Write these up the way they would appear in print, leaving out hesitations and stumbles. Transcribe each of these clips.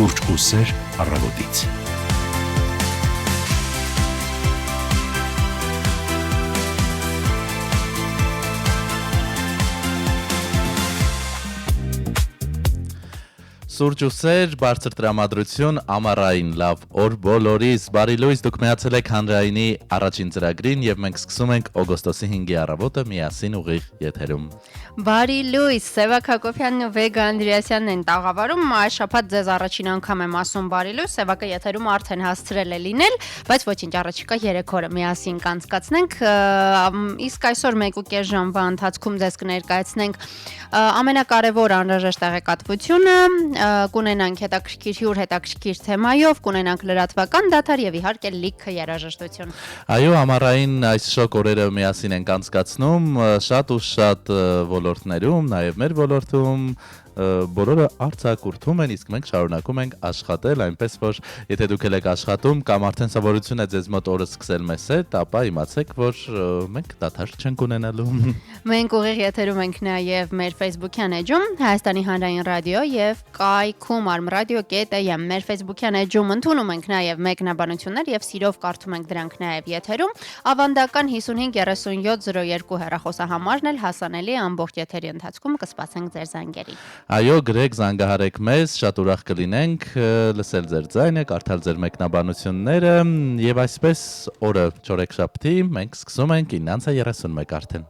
Սուրճ ու սեր առավոտից։ Սուրճ ու սեր, բարձր տրամադրություն, ամառային լավ օր բոլորիս, բարի լույս, դուք միացել եք հանրայինի առաջին ծրագրին և մենք սկսում ենք օգոստոսի 5-ի առավոտը միասին ուղիղ եթերում։ Բարի լույս, Սևակ Հակոբյանն ու Վեգա Անդրեասյանն են տաղավարում, այս շաբաթ ձեզ առաջին անգամ եմ ասում բարի լույս, Սևակը եթերում արդեն հասցրել է լինել, բայց ոչինչ, առաջիկա 3 օրը միասին կանցկացնենք, իսկ այսօր 1.5 ժամվա ընթացքում ձեզ կներկայացնենք ամենակարևոր անհրաժեշտ տեղեկատվությունը, կունենանք հետաքրքիր թեմայով, կունենանք լրատվական դադար եւ իհարկե լիքը երաժշտություն։ Այո, ամառային այս շոկ օրերը միասին ենք անցկացնում, շատ ու շատ ոլորտներում, նաեւ մեր ոլորտում բոլորը արձակուրդում են, իսկ մենք շարունակում ենք աշխատել, այնպես որ եթե դուք եք աշխատում կամ արդեն սովորություն է ձեզ մոտ օրը սկսել մեզ հետ, ապա իմացեք, որ մենք դադար չենք ունենալու։ Մենք ուղիղ եթերում ենք նաև մեր Facebook-յան էջում, Հայաստանի հանրային ռադիո եւ կայքում armradio.am մեր Facebook-յան էջում ընդունում ենք նաև մեկնաբանություններ եւ սիրով կարդում ենք դրանք նաև եթերում։ Ավանդական 55 37 02 հեռախոսահամարն էլ հասանելի է ամբողջ եթերի ընթացքում, կսպասենք ձեր զանգերին։ Այո, գրեք, զանգահարեք մեզ, շատ ուրախ կլինենք լսել ձեր ձայնը, կարդալ ձեր մեկնաբանությունները եւ այսպես օրը չորեքշաբթի մենք սկսում ենք 9:31 արդեն։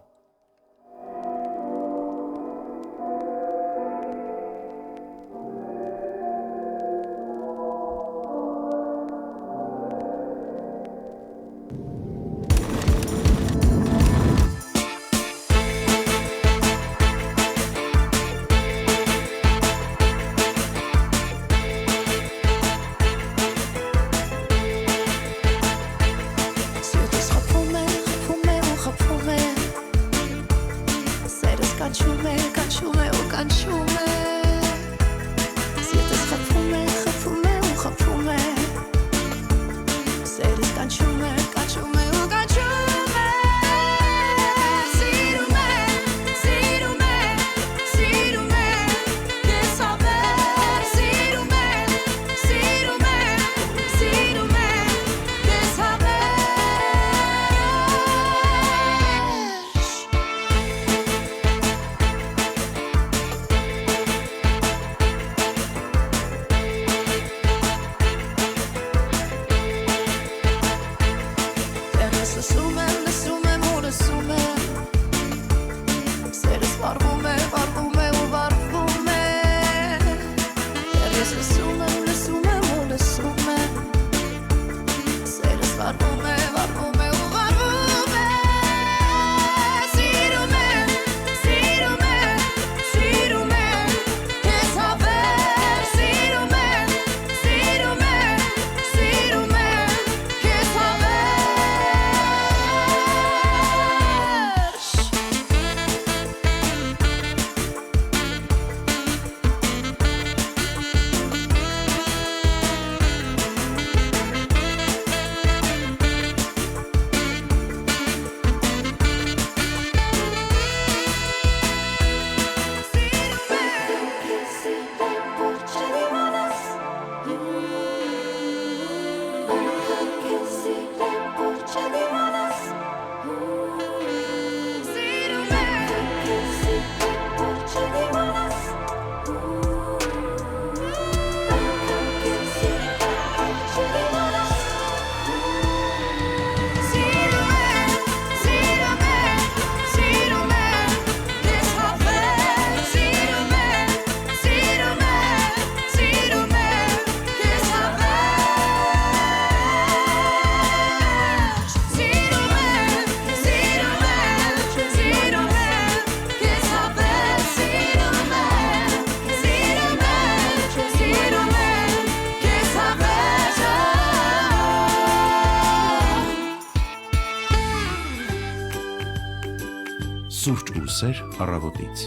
Սուրճ ու սեր առավոտից։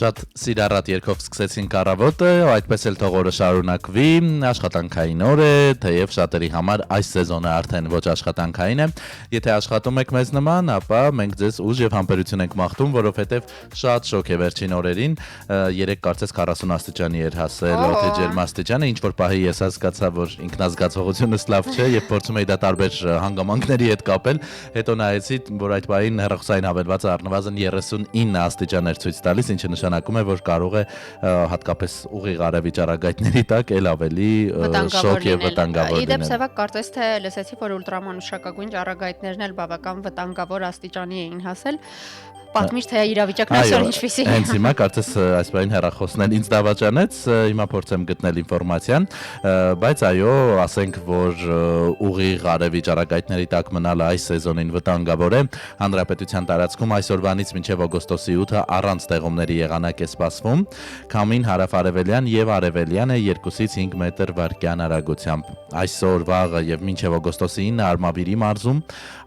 Շատ սիրառատ երգով սկսեցինք առավոտը, այդպես էլ թող օրը շարունակվի, աշխատանքային օր է, թեև շատերի համար այս սեզոնը արդեն ոչ աշխատանքային է։ Եթե աշխատում եք մեզ նման, ապա մենք ձեզ ուժ եւ համբերություն ենք մաղթում, որովհետեւ շատ շոկ է վերջին օրերին, երեք կարծես 40 աստիճանի էր հասել օդի ջերմաստիճանը, ինչ որ պահի ես հասկացա, որ ինքնազգացողությունս լավ չէ եւ փորձում էի դա տարբեր հանգամանքների հետ կապել, հետո նայեցի, որ այդ պահին հեռախոսային հավելվածը առնվազն 39 աստիճան էր ցույց տալիս, ինչը նշանակում է, որ կարող է հատկապես ուղիղ արևի ճառագայթների տակ էլ ավելի շոկ եւ վտանգավոր լինել։ Իդեպ Սևակ կարծես թե լսեցի, որ ուլտրամանուշակագույն ճառագայթներն էլ բավական վտանգավոր աստիճանի էին հասել։ Պատմիր թե իրավիճակն այսօր ինչպիսի։ Հենց հիմա կարծես այս բանին հեռախոսն էլ ինձ դավաճանեց, հիմա փորձեմ գտնել ինֆորմացիան, բայց այո, ասենք որ ուղիղ արևի ճառագայթների տակ մնալը այս սեզոնին վտանգավոր է։ Հանրապետության տարածքում այսօրվանից մինչև օգոստոսի 8-ը առանց տեղումների եղանակ է սպասվում։ Քամին հարավ-արևելյան եւ արևելյան է 2-ից 5 մետր վարկյան արագությամբ։ Այսօր վաղը եւ մինչև օգոստոսի 9-ը Արմավիրի մարզում,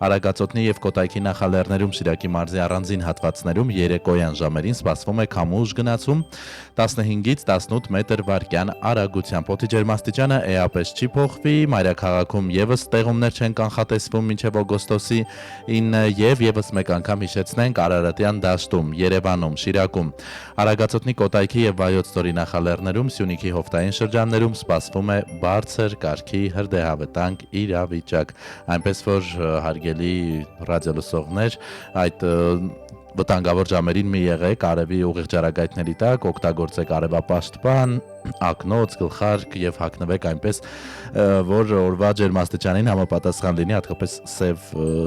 Արագածոտնի եւ Կոտայքի նախալեռներում, Շիրակի մարզի առանձին հատվածներում երեկոյան ժամերին սպասվում է քամուշ գնացում 15-ից 18 մետր վարկյան արագությամբ։ Օդի ջերմաստիճանը էապես չի փոխվի, մայրաքաղաքում եւս տեղումներ չեն կանխատեսվում մինչև օգոստոսի 9 եւ եւս մեկ անգամ հիշեցնենք Արարատյան դաշտում, Երևանում, Շիրակում, Արագածոտնի, Կոտայքի եւ Վայոց ձորի նախալեռներում, Սյունիքի հովտային շրջաններում սպասվում է բարձր կարգի հրդեհավտանգ իրավիճակ, այնպես որ հարգելի ռադիոլսողներ, այդ վտանգավոր ժամերին մի եղեք արևի ուղիղ ճառագայթների տակ, օգտագործեք արևապաշտպան, ակնոց, գլխարկ եւ հագնվեք այնպես, որ օրվա ջերմաստիճանին համապատասխան լինի, հատկապես սև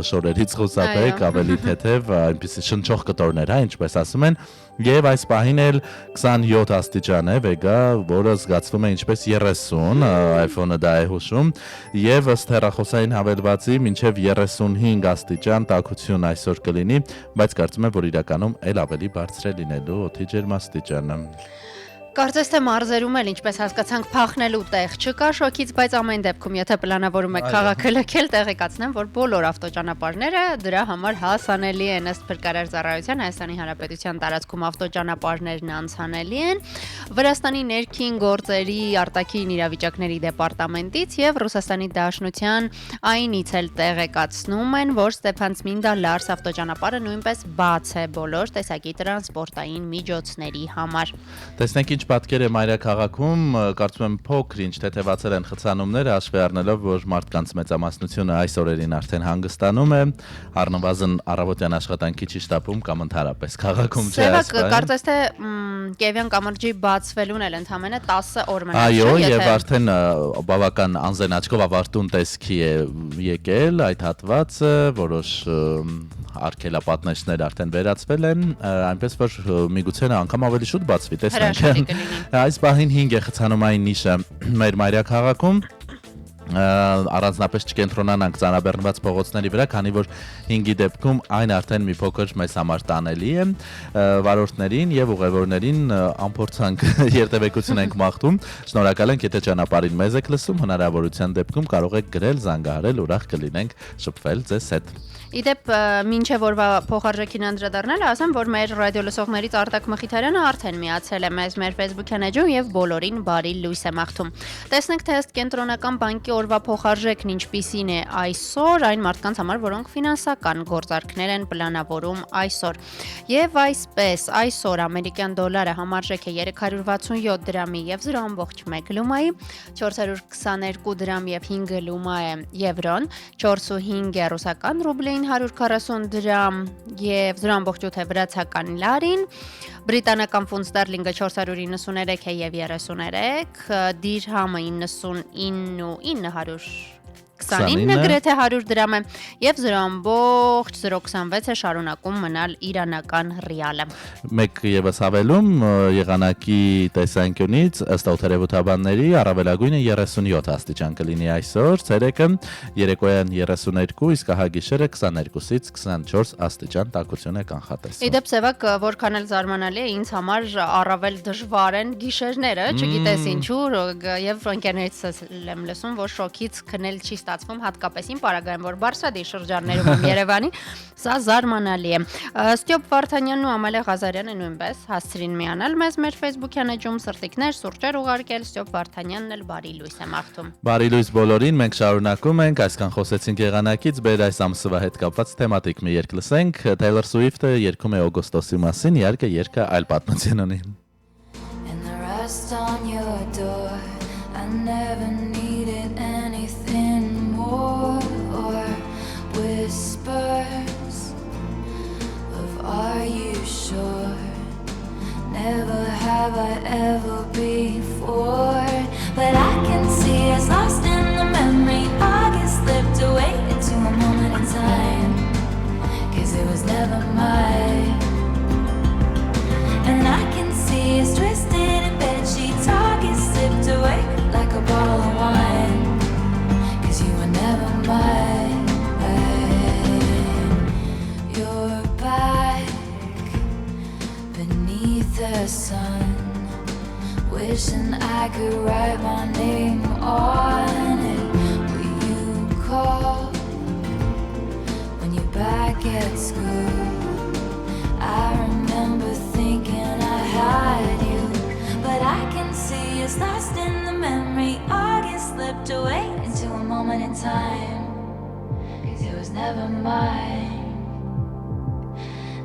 շորերից խուսափեք, ավելի թեթև, այնպեսի շնչող կտորներ, ինչպես ասում են, եւ այս պահին էլ 27 աստիճան է վեգա, որը զգացվում է ինչպես 30, iPhone-ը դա է հուշում, եւ ըստ հեռախոսային հավելվածի մինչեւ 35 աստիճան տաքություն այսօր կլինի, բայց կարծում եմ, որ իրականում էլ ավելի բարձր է լինելու օդի ջերմաստիճանը։ Կարծես թե մարզերում էլ ինչպես հասկացանք փախնելու տեղ չկա շոկից, բայց ամեն դեպքում եթե պլանավորում եք քաղաքը լքել, տեղեկացնեմ, որ բոլոր ավտոճանապարհները դրա համար հասանելի են ըստ Փրկարար ծառայության Հայաստանի Հանրապետության տարածքում ավտոճանապարհներն անցանելի են։ Վրաստանի ներքին գործերի արտաքին իրավիճակների դեպարտամենտից եւ Ռուսաստանի Դաշնության այնից էլ տեղեկացնում են, որ Ստեփանցմինդա Լարս ավտոճանապարհը նույնպես բաց է բոլոր տեսակի տրանսպորտային միջոցների համար։ Տեսնենք ինչ պատկեր է մայրաքաղաքում, կարծում եմ փոքր ինչ թեթևացել են խցանումները, հաշվի առնելով, որ մարդկանց մեծամասնությունը այս օրերին արդեն հանգստանում է, առնվազն առավոտյան աշխատանքի չի շտապում կամ ընդհանրապես քաղաքում չէ այս բանը։ Կարծես թե Կիևյան կամրջի բացվելուն էլ ընդամենը 10 օր մնաց։ Այո, եւ արդեն բավական անզեն աչքով ավարտուն տեսքի է եկել այդ հատվածը, որոշ արգելապատնեշներ արդեն վերացվել են, այնպես որ միգուցե անգամ ավելի շուտ բացվի, տեսնենք։ Այս պահին 5 է խցանումային նիշը մեր մայրաքաղաքում, առանձնապես չկենտրոնանանք ծանրաբեռնված փողոցների վրա, քանի որ 5-ի դեպքում այն արդեն մի փոքր մեզ համար տանելի է, վարորդներին եւ ուղևորներին ամփորձանք երթևեկություն ենք մաղթում, շնորհակալ ենք, եթե ճանապարհին մեզ եք լսում, հնարավորության դեպքում կարող եք գրել, զանգահարել, ուրախ կլինենք շփվել ձեզ հետ։ Իդեպ մինչև օրվա փոխարժեքին անդրադառնալը ասեմ, որ մեր ռադիոլսողներից Արտակ Մխիթարյանը արդեն միացել է մեզ մեր Facebook-յան էջում եւ բոլորին բարի լույս է մաղթում։ Տեսնենք թե ըստ կենտրոնական բանկի օրվա փոխարժեքն ինչպիսին է այսօր այն մարդկանց համար, որոնք ֆինանսական գործարքներ են պլանավորում այսօր։ Եվ այսպես այսօր ամերիկյան դոլարը համարժեք է 367 դրամի եւ 0.1 լումայի, 422 դրամ եւ 5 լումա է եվրոն, 4.5 է ռուսական ռուբլի 140 դրամ եւ 0.8 է վրացական լարին, բրիտանական ֆունտ ստերլինգը 493 է եւ 33, դիրհամը 99.929 գրեթե 100 դրամ է եւ 0.026 է շարունակում մնալ իրանական ռիալը։ Մեկ եւս հավելում եղանակի տեսանկյունից ըստ օդերևութաբանների առավելագույնը 37 աստիճան կլինի այսօր, ցերեկը երեկոյան 32, իսկ ահագիշերը 22-ից 24 աստիճան տաքություն է կանխատեսվում։ Իդեպ Սևակ, որքան էլ զարմանալի է, ինձ համար առավել դժվար են գիշերները, չգիտես ինչու, եւ ընկերներից եմ լսում, որ շոկից քնել չի ստացվում հատկապես իմ պարագայում, որ Բարսադի շրջաններում եմ Երևանի, սա զարմանալի է։ Ստյոպ Վարդանյանն ու Ամալիա Ղազարյանը նույնպես հասցրին միանալ մեզ մեր Facebook-յան էջում, սրտիկներ, սուրճեր ուղարկել, Ստյոպ Վարդանյանն էլ բարի լույս է մաղթում։ Բարի լույս բոլորին, մենք շարունակում ենք, այսքան խոսեցինք եղանակից, բեր այս ամսվա հետ կապված թեմատիկ մի երգ լսենք, Taylor Swift-ը երգում է օգոստոսի մասին, իհարկե երգը այլ պատմություն ունի։ On your door, I never needed anything more or whispers of are you sure? Never have I ever before, but I can see us lost in the memory. I get slipped away into a moment in time, 'cause it was never mine. And I can see us twisted in bed sheets, all get slipped away like a bottle of wine, 'cause you were never mine. You're back beneath the sun, wishing I could write my name on it. Will you call when you're back at school? I remember thinking I had you, but I can see it's lost in the memory. I get slipped away into a moment in time, 'cause it was never mine.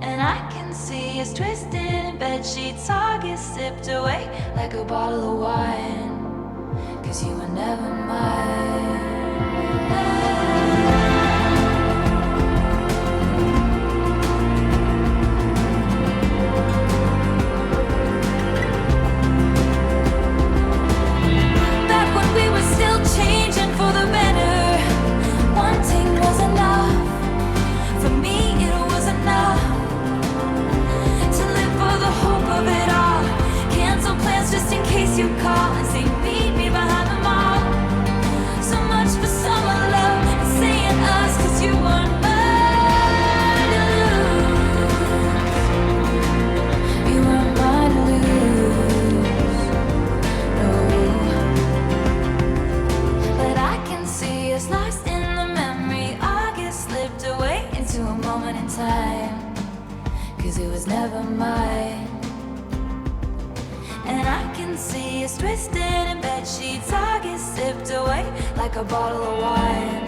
And I can see it's twisted in bed sheets. I get sipped away like a bottle of wine, 'cause you were never mine. You call and say meet me behind the mall. So much for summer love and saying us, 'cause you weren't mine to lose. You weren't mine to lose. No. But I can see us lost in the memory. I get slipped away into a moment in time, 'cause it was never mine. And I can see us twisted in bed sheets. I get sipped away like a bottle of wine,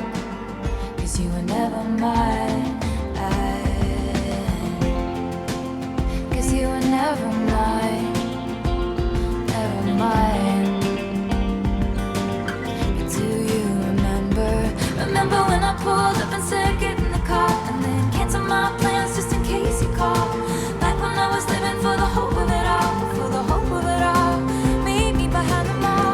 'cause you were never mine. 'Cause you were never mine. Never mine. But do you remember? Remember when I pulled up and said get in the car, and then canceled my plans just in case you called? Back when I was living for the hope of it all, for the hope of it all. Meet me behind the mall.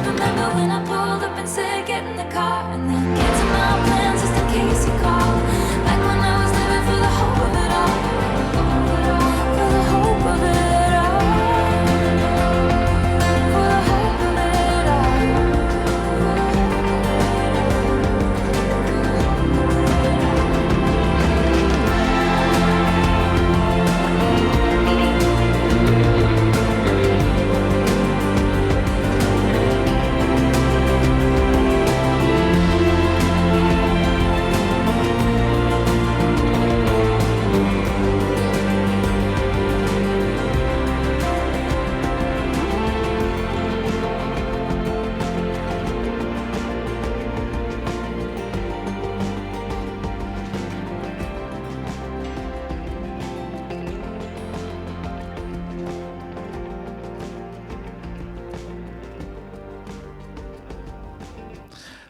Remember when I pulled up and said get in the car, and then canceled my plans just in case you called? Back when I was living for the hope of it all, for the hope of it all, for the hope of it all.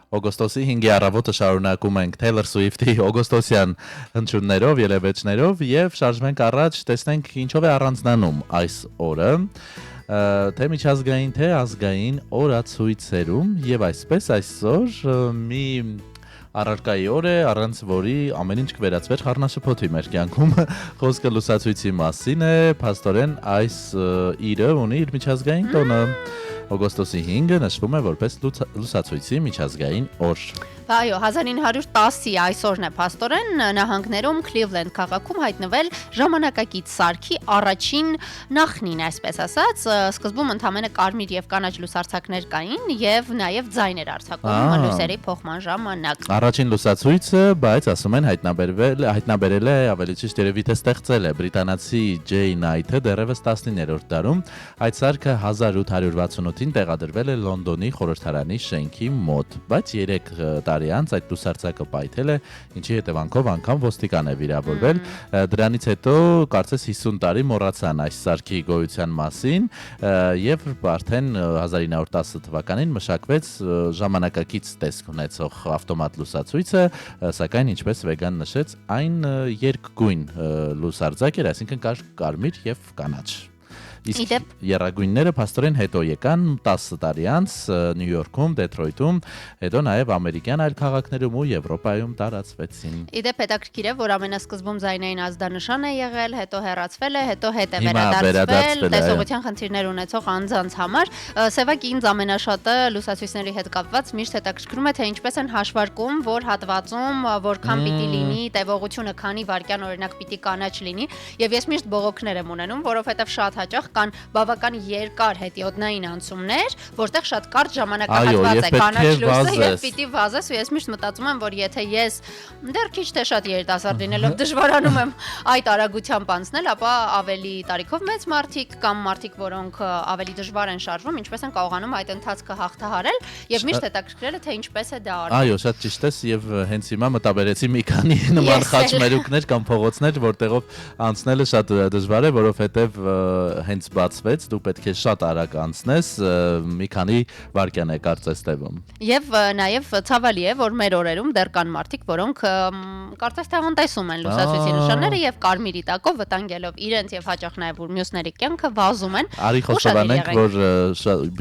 Օգոստոսի 5-ի առավոտը շարունակում ենք Taylor Swift-ի օգոստոսյան հնչյուններով, ելևէջներով եւ շարժվենք առաջ, տեսնենք ինչով է առանձնանում այս օրը, թե միջազգային, թե ազգային օրացույցերում եւ այսպես այսօր մի առարկայի օր է, առանց որի ամեն ինչ կվերածվեր խառնաշփոթի մեր կյանքում։ Խոսքը լուսացույցի մասին է, փաստորեն այս իրը ունի իր միջազգային տոնը։ Օգոստոսի 5-ը նշվում է որպես լուսացույցի միջազգային օր։ Այո, 1910-ի այսօրն է փաստորեն նահանգներում Cleveland քաղաքում հայտնվել ժամանակակից սարքի առաջին նախնին, այսպես ասած, սկզբում ընդամենը կարմիր եւ կանաչ լուսարձակներ կային եւ նաեւ ձայներ արձակում լույսերի փոխման ժամանակ։ Առաջին լուսացույցը, բայց ասում են հայտնաբերել է ավելի ճիշտ երևի թե ստեղծել է բրիտանացի J. Knight-ը դեռևս 19-րդ դարում։ Այդ սարքը 1868-ին տեղադրվել է Լոնդոնի խորհրդարանի շենքի մոտ, բայց 3 տարի անց այդ լուսարձակը պայթել է, ինչի հետևանքով անգամ ոստիկան է վիրավորվել։ Դրանից հետո կարծես 50 տարի մոռացան այս սարքի գոյության մասին եւ արդեն 1910 թվականին մշակվեց ժամանակակից տեսք ունեցող ավտոմատ լուսացույցը, սակայն ինչպես Վեգան նշեց, այն երկգույն լուսարձակ էր, այսինքն կար կարմիր եւ կանաչ։ Իսկ եռագույնները փաստորեն հետո եկան 10 տարի անց Նյու Յորքում, Դեթրոյթում, հետո նաև ամերիկյան այլ քաղաքներում ու Եվրոպայում տարածվեցին։ Իդեպ հետաքրքիր է, որ ամենասկզբում ձայնային ազդանշան է եղել, հետո հեռացվել է, հետո հետ է վերադարձվել տեսողության խնդիրներ ունեցող անձանց համար։ Սևակ ինձ ամենաշատը լուսացույցների հետ կապված միշտ հետաքրքրում է, թե ինչպես են հաշվարկում, որ հատվածում որքան պիտի լինի, տևողությունը քանի վայրկյան օրինակ պիտի կանաչ լինի, եւ ես միշտ բողոքներ եմ ունենում, որովհետեւ շատ հաճախ կան բավական երկար հետիոտնային անցումներ, որտեղ շատ կարճ ժամանակահատված է կանաչ լույսը եւ պիտի վազես, ու ես միշտ մտածում եմ, որ եթե ես դեռ քիչ թե շատ երիտասարդ լինելով դժվարանում եմ այդ արագությամբ անցնել, ապա ավելի տարիքով մեծ մարդիկ կամ մարդիկ, որոնք ավելի դժվար են շարժվում, ինչպես են կարողանում այդ ընթացքը հաղթահարել եւ միշտ հետաքրքրել է թե ինչպես է դա արվում։ Այո, շատ ճիշտ է, եւ հենց հիմա մտաբերեցի մի քանի նման խաչմերուկներ կամ փողոցներ, որտեղով անցնելը շատ դժվար է, որովհետեւ հենց բացվեց, դու պետք է շատ արագ անցնես, մի քանի վայրկյան է կարծես տևում։ Եվ նաև ցավալի է, որ մեր օրերում դեռ կան մարդիկ, որոնք կարծես թե անտեսում են լուսացույցի նշանները եւ կարմիրի տակով վտանգելով իրենց եւ հաճախ նաեւ մյուսների կյանքը վազում են։ Արի խոստովանենք, որ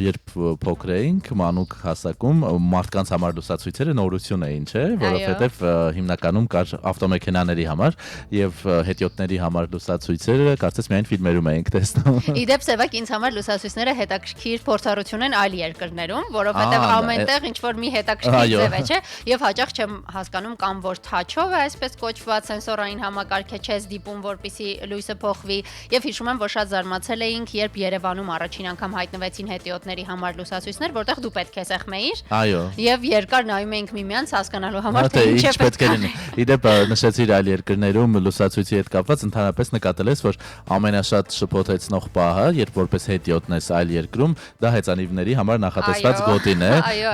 երբ փոքր էինք, մանուկ հասակում, մարդկանց համար լուսացույցերը նորություն էին, չէ՞, որովհետեւ հիմնականում կար ավտոմեքենաների համար եւ հետիոտների համար լուսացույցերը կարծես միայն ֆիլմերում էինք տեսնում։ Իդեպ Սևակ ինձ համար լուսացույցները հետաքրքիր փորձառություն են այլ երկրներում, որովհետև ամենտեղ ինչ որ մի հետաքրքիր ձև է, չէ՞, եւ հաճախ չեմ հասկանում կամ որ թաչով է այսպես կոչված սենսորային համակարգ է չես դիպում, որպեսզի լույսը փոխվի, եւ հիշում եմ, որ շատ զարմացել էինք, երբ Երևանում առաջին անգամ հայտնվեցին հետիոտների համար լուսացույցներ, որտեղ դու պետք է սեղմեիր։ Այո։ Եւ երկար նայում էինք միմյանց հասկանալու համար, թե ինչ պետք է լինի։ Իդեպ նշեցիր այլ երկրներում լուսացույցի հետ կապված ընդհանրապես նկատել ես, որ ամենաշատ շփոթեցնող պահը, երբ որպես հետիոտն ես այլ երկրում, դա հեծանիվների համար նախատեսված գոտին է։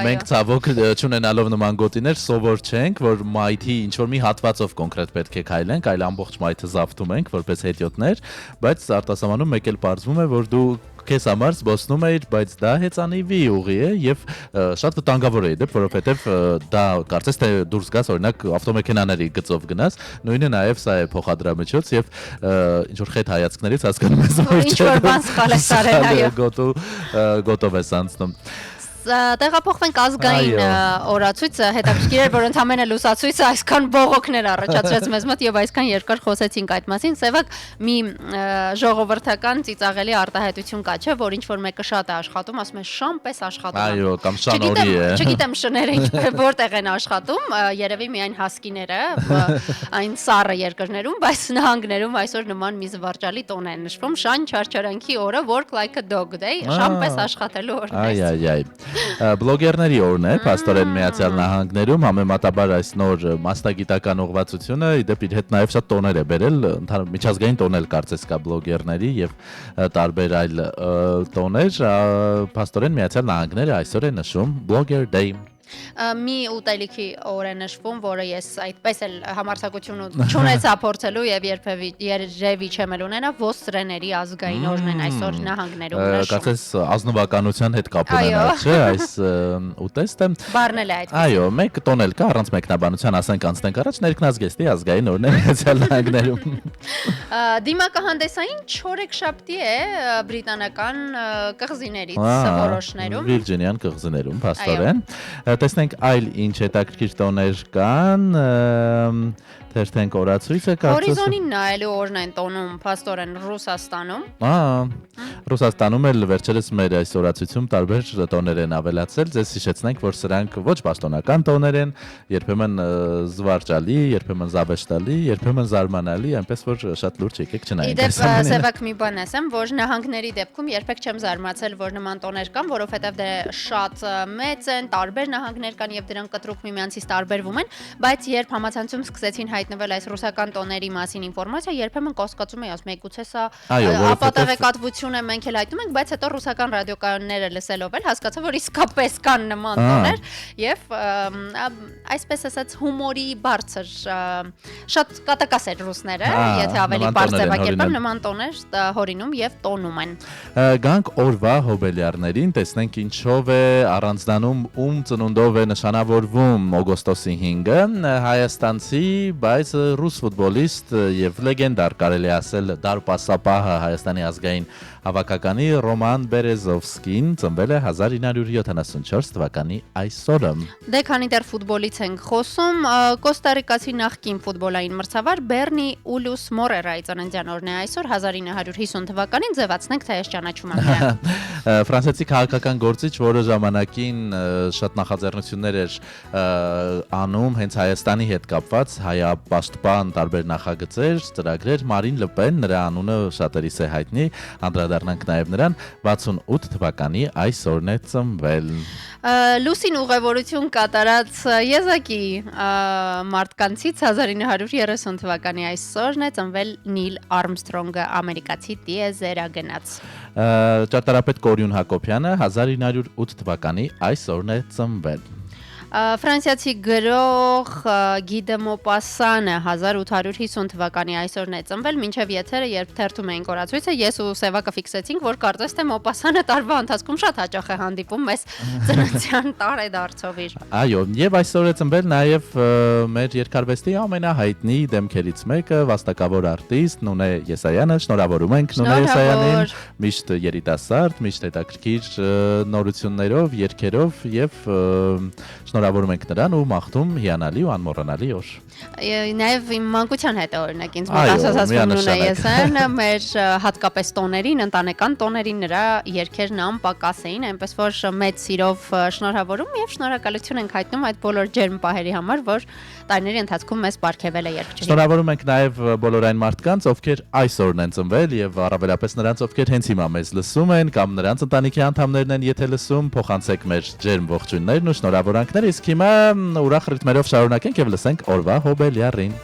Մենք ցավոք չունենալով նման գոտիներ սովոր չենք, որ մայթի ինչ որ մի հատվածով կոնկրետ պետք է քայլենք, այլ ամբողջ մայթը զավթում ենք որպես հետիոտներ, բայց արտասահմանում մեկ էլ պարզվում է, որ դու քեզ համար զբոսնում էիր, բայց դա հեծանիվի ուղի է եւ շատ վտանգավոր է դեպ, որովհետեւ դա կարծես թե դուրս գաս օրինակ ավտոմեքենաների գծով գնաս, նույնը նաեւ սա է փոխադրամիջոց եւ ինչ որ խետ հայացքներից հասկանում ես, որ ինչ որ բան սխալ ես արել, այո։ Գոտով ես անցնում։ Տեղափոխվենք ազգային օրացույցը, հետաքրքիր էր, որ ընդամենը լուսացույցը այսքան բողոքներ առաջացրեց մեզ մոտ եւ այսքան երկար խոսեցինք այդ մասին։ Սևակ մի ժողովրդական ծիծաղելի արտահայտություն կա, չէ, որ ինչ որ մեկը շատ է աշխատում, ասում է շան պես աշխատում։ Այո, կամ շանորի է։ Չգիտեմ շները որտեղ են աշխատում, երևի միայն հասկիները, այն սառը երկրներում, բայց նահանգներում այսօր նման մի զվարճալի տոն է նշվում, շան չարչարանքի օրը, work like a dog day, շան պես աշխատելու օրն է։ Այ Բլոգերների օրն է, փաստորեն Միացյալ Նահանգներում, համեմատաբար այս նոր մասնագիտական ուղղվածությունը իդեպ իր հետ նաև շատ տոներ է բերել, միջազգային տոնել կարծես կա բլոգերների եւ տարբեր այլ տոներ, փաստորեն Միացյալ Նահանգները այսօր է նշում Blogger Day։ Մի ուտելիքի օր է նշվում, որը ես այդպես էլ համարձակություն չունեցա փորձելու եւ երբևէ չեմ ունենա, ոստրեների ազգային օրն են այսօր նահանգներում նշում։ Կարծես ազնվականության հետ կապ ունենա, չէ՞, այս ուտեստը։ Բառնել է այդպես։ Այո, մեկ տոնել կա առանց մեկնաբանության, ասենք անցնենք առաջ ներքնազգեստի ազգային օրն է Միացյալ Նահանգներում։ Դիմակահանդեսային չորեքշաբթի է բրիտանական կղզիներից որոշներում։ Վիրջինիան կղզիներում, փաստորեն։ Տեսնենք այլ ինչ հետաքրքիր տոներ կան, Թերթենք օրացույցը կարծես։ Հորիզոնին նայելու օրն են տոնում փաստորեն Ռուսաստանում։ Ռուսաստանում էլ վերջերս մեր այս օրացույցում տարբեր տոներ են ավելացել, ձեզ հիշեցնենք, որ սրանք ոչ պաշտոնական տոներ են, երբեմն զվարճալի, երբեմն զավեշտալի, երբեմն զարմանալի, այնպես որ շատ լուրջ եկեք չնայենք այս ամենին։ Սևակ մի բան ասեմ, որ նահանգների դեպքում երբեք չեմ զարմացել, որ նման տոներ կան, որովհետև դե շատ մեծ են, տարբեր նահանգներ կան եւ դրանք կտրուկ միմյանցից տարբերվում են, բայց երբ համացանցում սկսեցին հայտնվել այս ռուսական տոների մասին ինֆորմացիա, երբեմն կասկածում էի, ասում եի, գուցե սա ապատեղեկատվություն է, մենք էլ հայտնում ենք, բայց հետո ռուսական ռադիոկանալները լսելով էլ հասկացա, որ իսկապես կան նման տոներ եւ այսպես ասած հումորի բարձր շատ կատակաս էր ռուսները, եթե ավելի բարձր ձևակերպեմ նման տոներ հորինում եւ տոնում են։ Գանք օրվա հոբելյարներին, տեսնենք ինչով է առանձնանում ում ծնունդով է նշանավորվում օգոստոսի 5-ը, հայաստանցի, բայց ռուս ֆուտբոլիստ եւ լեգենդար կարելի ասել դարպասապահը Հայաստանի ազգային հավաքականի Ռոման Բերեզովսկին ծնվել է 1974 թվականի այսօրը։ Դե քանի դեռ ֆուտբոլից ենք խոսում, կոստարիկացի նախկին ֆուտբոլային մրցավար Բեռնի Ուլուս Մորերայի ծննդյան օրն է այսօր 1950 թվականին, ձևացնենք թե ես ճանաչում եմ նրան։ Ֆրանսիացի քաղաքական գործիչ, որը ժամանակին շատ նախաձեռնություններ էր անում հենց Հայաստանի հետ կապված, հայապաշտպան տարբեր նախագծեր, ծրագրեր, Մարին Լպեն, նրա անունը շատերիս է հայտնի, անդրադառնանք նաև նրան, 68 թվականի այսօրն է ծնվել։ Լուսին ուղևորություն կատարած եզակի մարդկանցից 1930 թվականի այսօրն է ծնվել Նիլ Արմսթրոնգը, ամերիկացի տիեզերագնաց։ Ճարտարապետ Կորյուն Հակոբյանը 1908 թվականի այսօրն է ծնվել։ Ֆրանսիացի գրող Գի դե Մոպասանը 1850 թվականի այսօրն է ծնվել, մինչև եթերը երբ թերթում էինք օրացույցը, ես ու Սևակը ֆիքսեցինք, որ կարծես թե Մոպասանը տարվա ընթացքում շատ հաճախ է հանդիպում մեզ ծննդյան տարեդարձով իր։ Այո, եւ այսօր է ծնվել նաեւ մեր երկարվեստի ամենահայտնի դեմքերից մեկը, վաստակավոր արտիստ Նունե Եսայանը, շնորհավորում ենք Նունե Եսայանին, միշտ երիտասարդ, միշտ հետաքրքիր նորություններով, երգերով եւ շնորհավորում ենք նրան ու մաղթում հիանալի ու անմոռանալի օր։ Նաև իմ մանկության հետ օրինակ ինձ մոտ ասացվում Նունե Եսայանը մեր հատկապես տոներին, ընտանեկան տոներին նրա երգերն անպակաս էին, այնպես որ մեծ սիրով շնորհավորում եւ շնորհակալություն ենք հայտնում այդ բոլոր ջերմ պահերի համար, որ տարիների ընթացքում մեզ բարգեվել է երգչուհին։ Շնորհավորում ենք նաև բոլոր այն մարդկանց, ովքեր այսօրն են ծնվել եւ առավելապես նրանց, ովքեր հենց հիմա մեզ լսում են կամ նրանց ընտանիքի անդամներն են եթե լսում, փոխանցեք մեր ջերմ ողջույններն ու շնորհավորանքները, իսկ հիմա ուրախ ռիթմերով շարունակենք եւ լսենք օրվա հոբելյարին։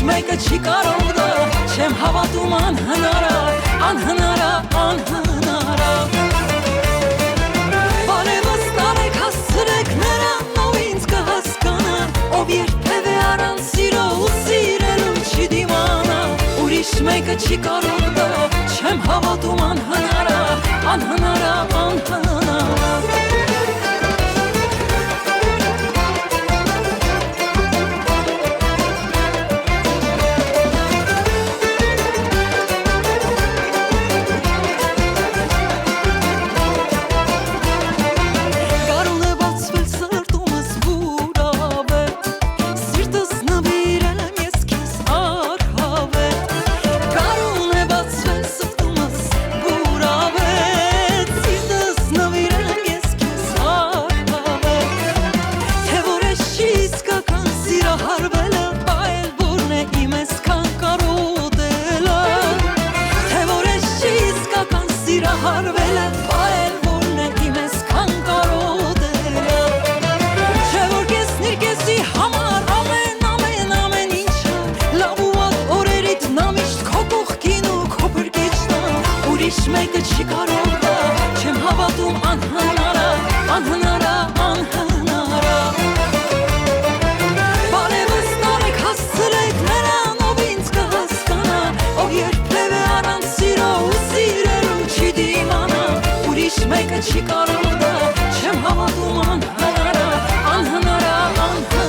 Մեկը չի կարող դա, չեմ հավատում անհնարա, անհնարա, անհնարա։ Բարևս տարեք հասցրեք նրան, ով ինձ կհասկանա, ով երբևէ առանց սիրո ու սիրելու չի դիմանա, ուրիշ մեկը չի կարող դա, չեմ հավատում անհնարա, անհնարա, անհնարա։ Կարուն է ուրիշ մեկը չի կարող դա չեմ հավատում անհնարա անհնարա անհնարա Բարևս տարեք հասցրեք նրան ով ինձ կհասկանա ով երբևէ առանց սիրո ու սիրելու չի դիմանա ուրիշ մեկը չի կարող դա չեմ հավատում անհնարա անհնարա անհնարա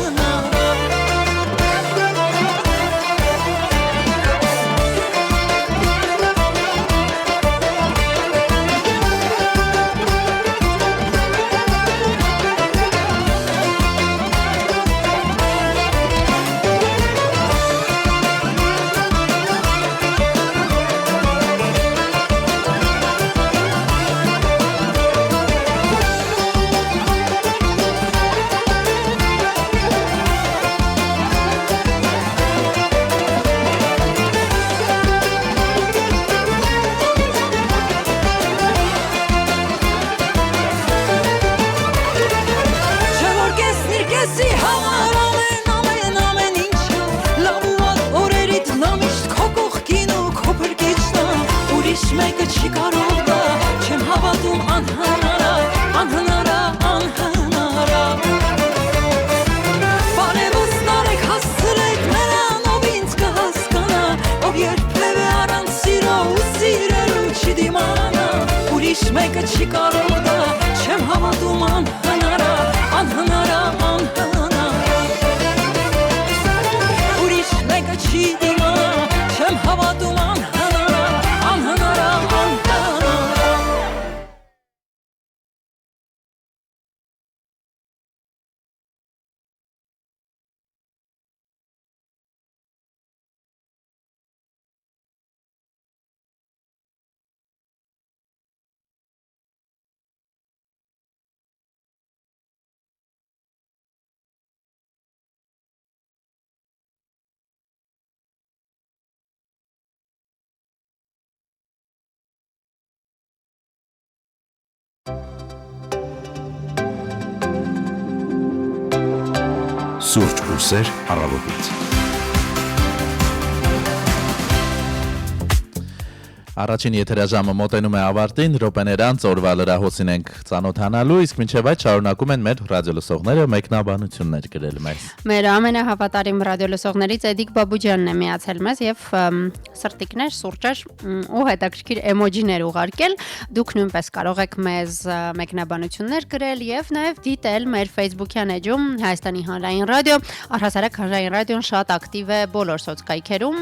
Մեկը չի կարող դա չեմ հավատում անհնարա անհնարա անհնարա Բարևս տարեք հասցրեք նրան ով ինձ կհասկանա ով երբևէ առանց սիրո ու սիրելու չի դիմանա ուրիշ մեկը չի կարող դա չեմ հավատում անհնարա անհնարա անհնարա ուրիշ մեկը չի դիմանա չեմ հավատում անհնարա Սուրճ ու սեր առավոտից Առաջին եթերաժամը մոտենում է ավարտին, րոպեներ անց օրվա լրահոսին ենք ծանոթանալու, իսկ մինչև այդ շարունակում են մեր ռադիոլսողները մեկնաբանություններ գրել մեզ։ Մեր ամենահավատարիմ ռադիոլսողներից Էդիկ Բաբուջյանն է միացել մեզ եւ սրտիկներ, սուրճեր ու հետաքրքիր էմոջիներ ուղարկել։ Դուք նույնպես կարող եք մեզ մեկնաբանություններ գրել եւ նաեւ դիտել մեր Facebook-յան էջում Հայաստանի հանրային ռադիո, առհասարակ հանրային ռադիոն շատ ակտիվ է բոլոր սոցկայքերում,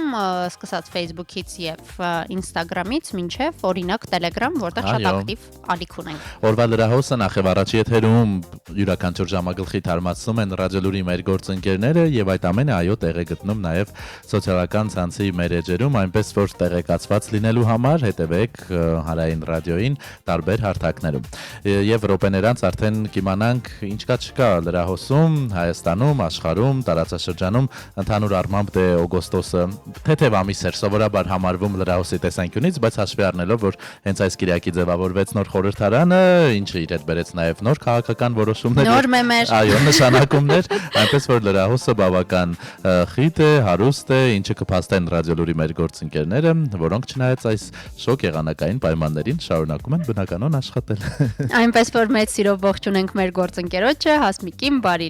սկսած Facebook-ից եւ Instagram մինչև օրինակ Telegram, որտեղ շատ ակտիվ ալիք ունենք։ Օրվա լրահոսը նախ եւ առաջ եթերում յուրաքանչյուր ժամագլխի թարմացնում են ռադիոլուրի մեր գործընկերները եւ այդ ամենը այո տեղ է գտնում նաեւ սոցիալական ցանցի մեր էջերում, այնպես որ տեղեկացված լինելու համար հետեւեք հանրային ռադիոին տարբեր հարթակներում։ Եվ րոպեներ անց արդեն կիմանանք ինչ կա չկա լրահոսում, Հայաստանում, աշխարհում, տարածաշրջանում, ընդհանուր առմամբ դե օգոստոսը թեթև ամիս էր սովորաբար համարվում լրահոսի տեսանկյունից, բայց հաշվի առնելով, որ հենց այս կիրակի ձևավորվեց նոր խորհրդարանը, ինչը իր հետ բերեց նաև նոր քաղաքական որոշումներ, նոր մեմեր, այո, նշանակումներ, այնպես որ լրահոսը բավական խիտ է, հարուստ է, ինչը կփաստեն ռադիոլուրի մեր գործընկերները, որոնք չնայած այս շոկ եղանակային պայմաններին շարունակում են բնականon աշխատել։ Այնպես որ մեծ սիրով ողջունենք մեր գործընկերոջը Հասմիկին, բարի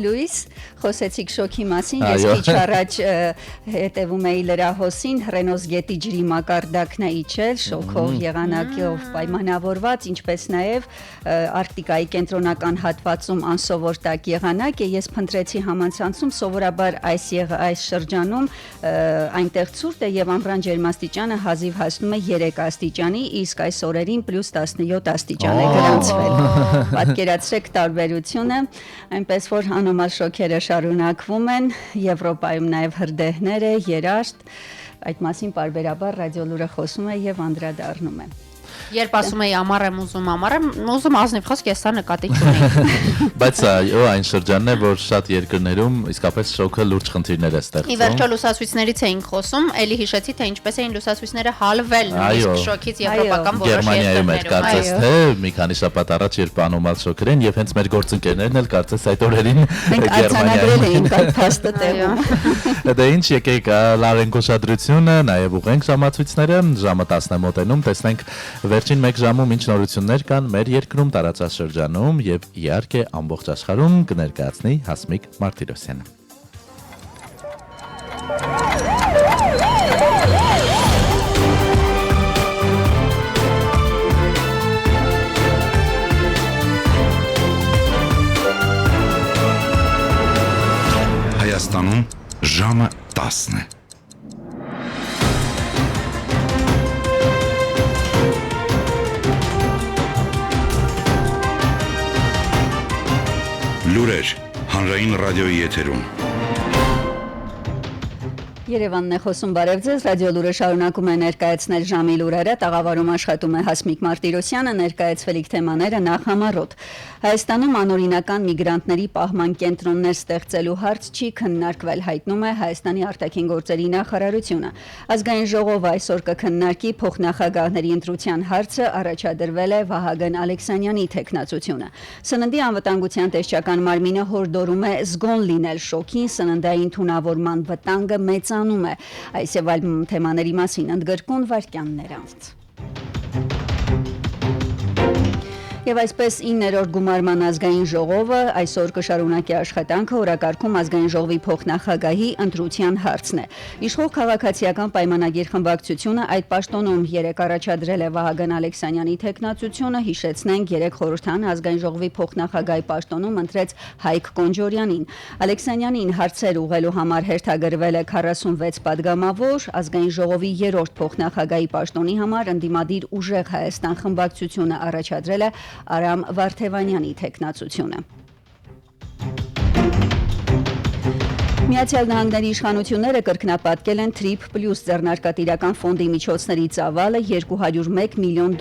լույս, խոսեցիք շոկի մասին, ես քիչ առաջ հետևում էի լրահոսին, Հռենոս գետի ջրի մակարդակն է իջել, շոկով եղանակով պայմանավորված, ինչպես նաև Արկտիկայի կենտրոնական հատվածում անսովոր տաք եղանակ է, ես փնտրեցի համացանցում, սովորաբար այս շրջանում այնտեղ ցուրտ է եւ ամռան ջերմաստիճանը հազիվ հասնում է 3 աստիճանի, իսկ այս օրերին +17 աստիճան է գրանցվել։ Պատկերացրեք տարբերությունը, այնպես որ անոմալ շոկերը շարունակվում են, Եվրոպայում նաև հրդեհներ է, երաշտ, այդ մասին պարբերաբար ռադիոլուրը խոսում է եւ անդրադառնում է։ Երբ ասում էի ամառ եմ ուզում ազնիվ խոսք ես սա նկատի չունեի։ Բայց այն շրջանն է, որ շատ երկրներում իսկապես շոկը լուրջ խնդիրներ է ստեղծում։ Ի վերջո լուսացույցներից էինք խոսում, ելի հիշեցի, թե ինչպես էին լուսացույցները հալվել նույնիսկ շոկից եվրոպական որոշ Գերմանիայում էր երկրներում։ կարծես թե մի քանի շաբաթ առաջ երբ անոմալ շոկեր են եւ հենց մեր գործընկերներն էլ կարծես այդ օրերին Մենք արձանագրել էինք այդ փաստը տեղում։ Դե ինչ եկեք լարենք ուշադրությունը, նաեւ ուղենք ժամացույցները, ժամը 10-ն է մոտենում, տեսնենք վերջին 1 ժամում ինչ նորություններ կան մեր երկրում, տարածաշրջանում եւ իհարկե ամբողջ աշխարհում կներկայացնի Հասմիկ Մարտիրոսյանը։ Հայաստանում ժամը 10-ն է։ Լուրեր հանրային ռադիոյի եթերում։ Երևանն է խոսում, բարև ձեզ, ռադիո լուրը շարունակում է ներկայացնել ժամի լուրերը, տաղավարում աշխատում է Հասմիկ Մարտիրոսյանը, ներկայացվելիք թեմաները նախ համառոտ։ Հայաստանում անօրինական միգրանտների պահման կենտրոններ ստեղծելու հարց չի քննարկվել, հայտնում է Հայաստանի արտաքին գործերի նախարարությունը։ Ազգային ժողովը այսօր կքննարկի փոխնախագահների ընտրության հարցը, առաջադրվել է Վահագն Ալեքսանյանի թեկնածությունը։ Սննդի անվտանգության տեսչական մարմինը հորդորում է զգոն լինել շոկին, սննդային թունավորման վտանգը մեծանում է։ Այս եւ այլ թեմաների մասին ընդգրկուն վարքյաններ անց։ Եվ այսպես 9-րդ գումարման ազգային ժողովը այսօր կշարունակի աշխատանքը օրակարգում ազգային ժողովի փոխնախագահի ընտրության հարցն է։ Իշխող քաղաքացիական պայմանագիր խմբակցությունը այդ պաշտոնում երեկ առաջադրել է Վահագն Ալեքսանյանի թեկնածությունը, հիշեցնենք երեկ խորհրդան ազգային ժողովի փոխնախագահի պաշտոնում ընտրեց Հայկ Կոնջորյանին։ Ալեքսանյանին հարցեր ուղղելու համար հերթագրվել է 46 падգամավոր, ազգային ժողովի 3-րդ փոխնախագահի պաշտոնի համար ընդդիմադիր ուժեղ Հայաստան խմբակցությունը առաջադրել է Արամ Վարդևանյանի թեկնածությունը։ Միացյալ Նահանգների իշխանությունները կրկնապատկել են TRIP+ ձեռնարկատիրական ֆոնդի միջոցների ծավալը $201 միլիոն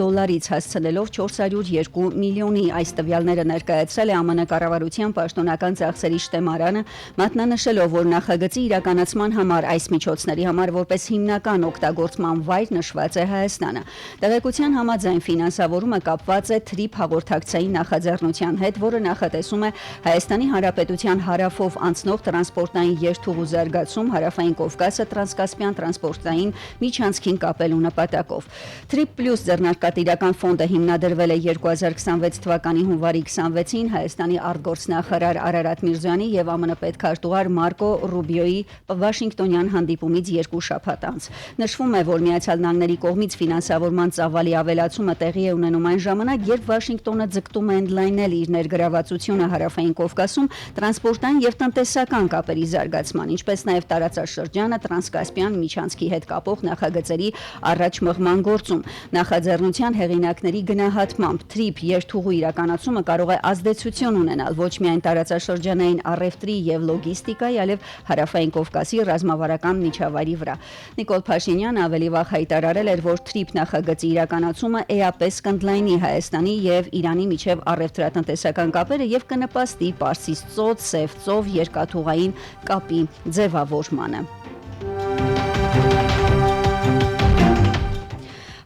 հասցնելով 402 միլիոնի։ Այս տվյալները ներկայացրել է ԱՄՆ կառավարության պաշտոնական ծախսերի շտեմարանը, մատնանշելով, որ նախագծի իրականացման համար այս միջոցների համար որպես հիմնական օգտագործման վայր նշված է Հայաստանը։ Տեղեկության համաձայն ֆինանսավորումը կապված է TRIP հաղորդակցային նախաձեռնության հետ, որը նախատեսում է Հայաստանի Հանրապետության հարավով անցնող տրանսպորտային երթուղու զարգացում հարավային Կովկասը տրանսկասպյան տրանսպորտային միջանցքին կապելու նպատակով։ TRIP+ ձեռնարկատիրական ֆոնդը հիմնադրվել է 2026 թվականի հունվարի 26-ին Հայաստանի արտգործնախարար Արարատ Միրզոյանի եւ ԱՄՆ պետքարտուղար Մարկո Ռուբիոյի Վաշինգտոնյան հանդիպումից 2 շաբաթ անց։ Նշվում է, որ Միացյալ Նահանգների կողմից ֆինանսավորման ծավալի ավելացումը տեղի է ունենում այն ժամանակ, երբ Վաշինգտոնը ձգտում է ընդլայնել իր ներգրավվածությունը հարավային Կովկասում տրանսպորտային եւ տնտեսական կապերի զարգացման, ինչպես նաև տարածաշրջանը տրանսկասպյան միջանցքի հետ կապող նախագծերի առաջ մղման գործում։ Նախաձեռնության հեղինակների գնահատմամբ TRIP երթուղու իրականացումը կարող է ազդեցություն ունենալ ոչ միայն տարածաշրջանային առևտրի եւ լոգիստիկայի, այլև հարավային Կովկասի ռազմավարական միջավայրի վրա։ Նիկոլ Փաշինյանը ավելի վաղ հայտարարել էր, որ TRIP նախագծի իրականացումը էապես կընդլայնի Հայաստանի եւ Իրանի միջև առևտրատնտեսական կապերը եւ կնպաստի Պարսից ծոց, Սև ծով երկաթուղային կապի ձևավորմանը։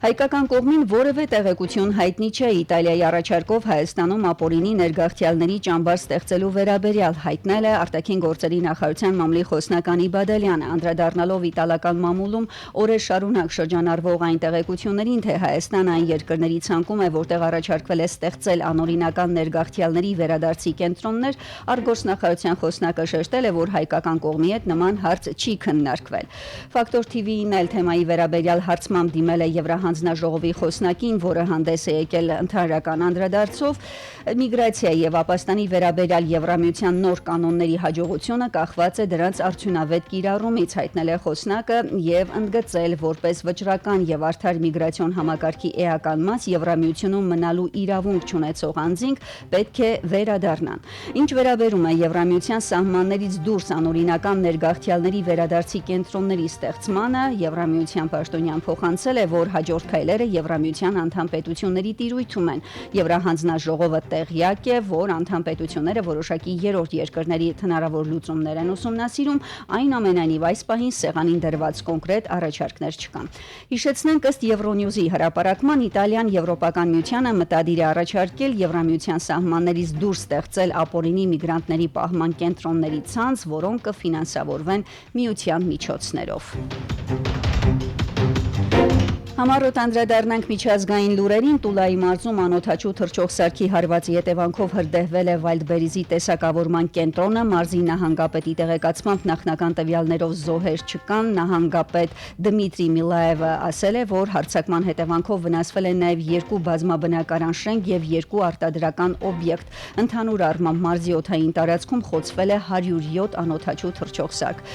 Հայկական կողմին որևէ տեղեկություն հայտնի չէ Իտալիայի առաջարկով Հայաստանում ապօրինի ներգաղթյալների ճամբար ստեղծելու վերաբերյալ, հայտնել է արտաքին գործերի նախարարության մամլի խոսնակ Անի Բադալյանը, անդրադառնալով իտալական մամուլում օրեր շարունակ շրջանառվող այն տեղեկություններին, թե Հայաստանը այն երկրների ցանկում է, որտեղ առաջարկվել է ստեղծել անօրինական ներգաղթյալների վերադարձի կենտրոններ, արտգործնախարարության խոսնակը շեշտել է, որ հայկական կողմի հետ նման հարց չի քննարկվել։ Ֆակտոր TV-ին էլ թեմայի վերաբերյալ հարցմամբ դիմել է Հանձնաժողովի խոսնակին, որը հանդես է եկել ընդհանրական անդրադարձով, միգրացիայի եւ ապաստանի վերաբերյալ Եվրամիության նոր կանոնների հաջողությունը կախված է դրանց արդյունավետ կիրառումից, հայտնել է խոսնակը եւ ընդգծել, որպես վճռական եւ արդար միգրացիոն համակարգի էական մաս Եվրամիությունում մնալու իրավունք չունեցող անձինք պետք է վերադառնան։ Ինչ վերաբերում է Եվրամիության սահմաններից դուրս անօրինական ներգաղթյալների վերադարձի կենտրոնների ստեղծմանը, Եվրամիության պաշտոնյան փոխանցել է, որ հաջորդ նախորդ քայլերը Եվրամիության անդամ պետությունների տիրույթում են։ Եվրահանձնաժողովը տեղյակ է, որ անդամ պետությունները որոշակի երրորդ երկրների հնարավոր լուծումներ են ուսումնասիրում, այնուամենայնիվ այս պահին սեղանին դրված կոնկրետ առաջարկներ չկան։ Հիշեցնենք, ըստ Euronews-ի հրապարակման, Իտալիան Եվրոպական միությանը մտադիր է առաջարկել Եվրամիության սահմաններից դուրս ստեղծել ապօրինի միգրանտների պահման կենտրոնների ցանց, որոնք կֆինանսավորվեն միության միջոցներով։ Համառոտ անդրադառնանք միջազգային լուրերին, Տուլայի մարզում անօդաչու թռչող սարքի հարվածի հետևանքով հրդեհվել է Վայլդբերիզի տեսակավորման կենտրոնը, մարզի նահանգապետի տեղեկացմամբ նախնական տվյալներով զոհեր չկան, նահանգապետ Դմիտրի Միլաևը ասել է, որ հարձակման հետևանքով վնասվել են նաև 2 բազմաբնակարան շենք եւ 2 արտադրական օբյեկտ։ Ընդհանուր առմամբ մարզի օդային տարածքում խոցվել է 107 անօդաչու թռչող սարք։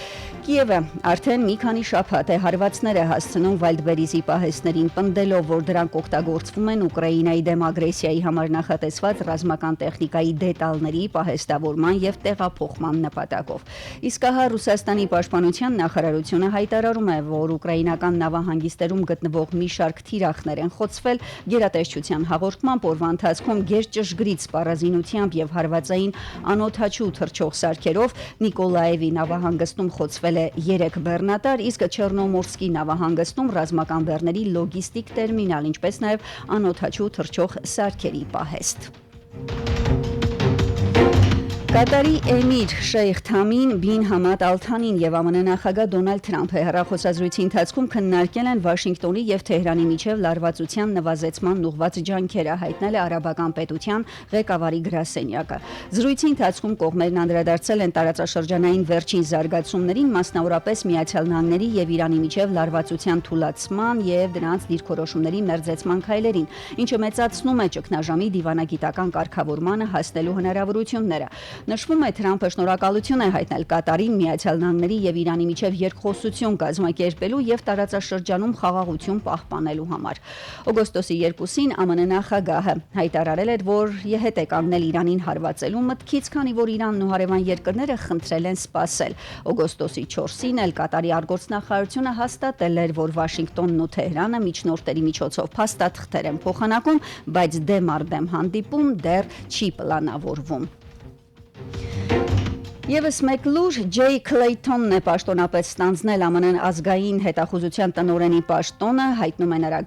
Կիևը արդեն մի քանի շաբաթ է հարվածներ է հասցնում Վայլդբերիզի պահեստներին, պնդելով, որ դրանք օգտագործվում են Ուկրաինայի դեմ ագրեսիայի համար նախատեսված ռազմական տեխնիկայի դետալների պահեստավորման եւ տեղափոխման նպատակով։ Իսկ ահա Ռուսաստանի պաշտպանության նախարարությունը հայտարարում է, որ ուկրաինական նավահանգիստերում գտնվող մի շարք թիրախներ են խոցվել, գերատեսչության հաղորդմամբ օրվա ընթացքում գերճշգրիտ սպառազինությամբ եւ հարվածային անօդաչու թռչող սարքերով Նիկոլաևի նավահանգստում խոցվել է 3 բեռնատար, իսկ Չեռնոմորսկի նավահանգստում ռազմական բեռների լոգիստիկ տերմինալ, ինչպես նաև անօդաչու թռչող սարքերի պահեստ։ Կատարի էմիր Շեյխ Թամին բին Համադ Ալ-Թանին եւ ԱՄՆ նախագահ Դոնալդ Թրամփը հեռախոսազրույցի ընթացքում քննարկել են Վաշինգտոնի եւ Թեհրանի միջև լարվածության նվազեցման ուղղված ջանքերը, հայտնել է արաբական պետության ղեկավարի գրասենյակը։ Զրույցի ընթացքում կողմերն անդրադարձել են տարածաշրջանային վերջին զարգացումներին, մասնավորապես Միացյալ Նահանգների եւ Իրանի միջև լարվածության թուլացման եւ դրանց դիրքորոշումների մերձեցման քայլերին, ինչը մեծացնում է ճգնաժամի դիվանագիտական կարգավորմանը հասնելու հնարավորությունները։ Նշվում է, Թրամփը շնորհակալություն է հայտնել Կատարին, Միացյալ Նահանգների եւ Իրանի միջև երկխոսություն կազմակերպելու եւ տարածաշրջանում խաղաղություն պահպանելու համար։ Օգոստոսի 2-ին ԱՄՆ նախագահը հայտարարել էր, որ եհետ է կանգնել Իրանին հարվածելու մտքից, քանի որ Իրանն ու հարևան երկրները խնդրել են սպասել։ Օգոստոսի 4-ին էլ Կատարի արտգործնախարարությունը հաստատել էր, որ Վաշինգտոնն ու Թեհրանը միջնորդերի միջոցով փաստաթղթեր են փոխանակում, բայց դեմ առ դեմ հանդիպում դեռ չի պլանավորվում։ Եվս մեկ լուր Ջեյ Քլեյթոնն է պաշտոնապես ստանձնել ԱՄՆ ազգային հետախուզության տնօրենի պաշտոնը, հայտնում է նրա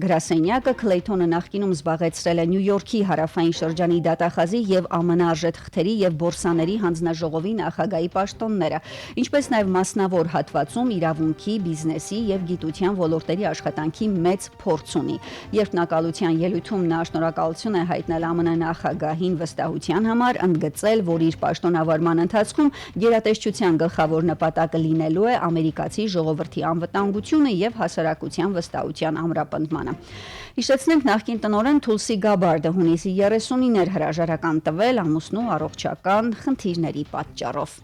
գրասենյակը։ Քլեյթոնը նախկինում զբաղեցրել է Նյու Յորքի հարավային շրջանի դատախազի եւ ԱՄՆ արժեթղթերի եւ բորսաների հանձնաժողովի նախագահի պաշտոնները, ինչպես նաեւ մասնավոր հատվածում իրավունքի, բիզնեսի եւ գիտության ոլորտերի աշխատանքի մեծ փորձ ունի։ Երբնակալության ելույթում նա շնորհակալություն է հայտնել ԱՄՆ նախագահին վստահության համար, ընդգծել, որ իր պաշտոնավարման ընթացքում գերատեսչության գլխավոր նպատակը լինելու է ամերիկացի ժողովրդի անվտանգությունը եւ հասարակության վստահության ամրապնդմանը։ Հիշեցնենք, նախկին տնօրեն Թուլսի Գաբարդը հունիսի 30-ին էր հրաժարական տվել ամուսնու առողջական խնդիրների պատճառով։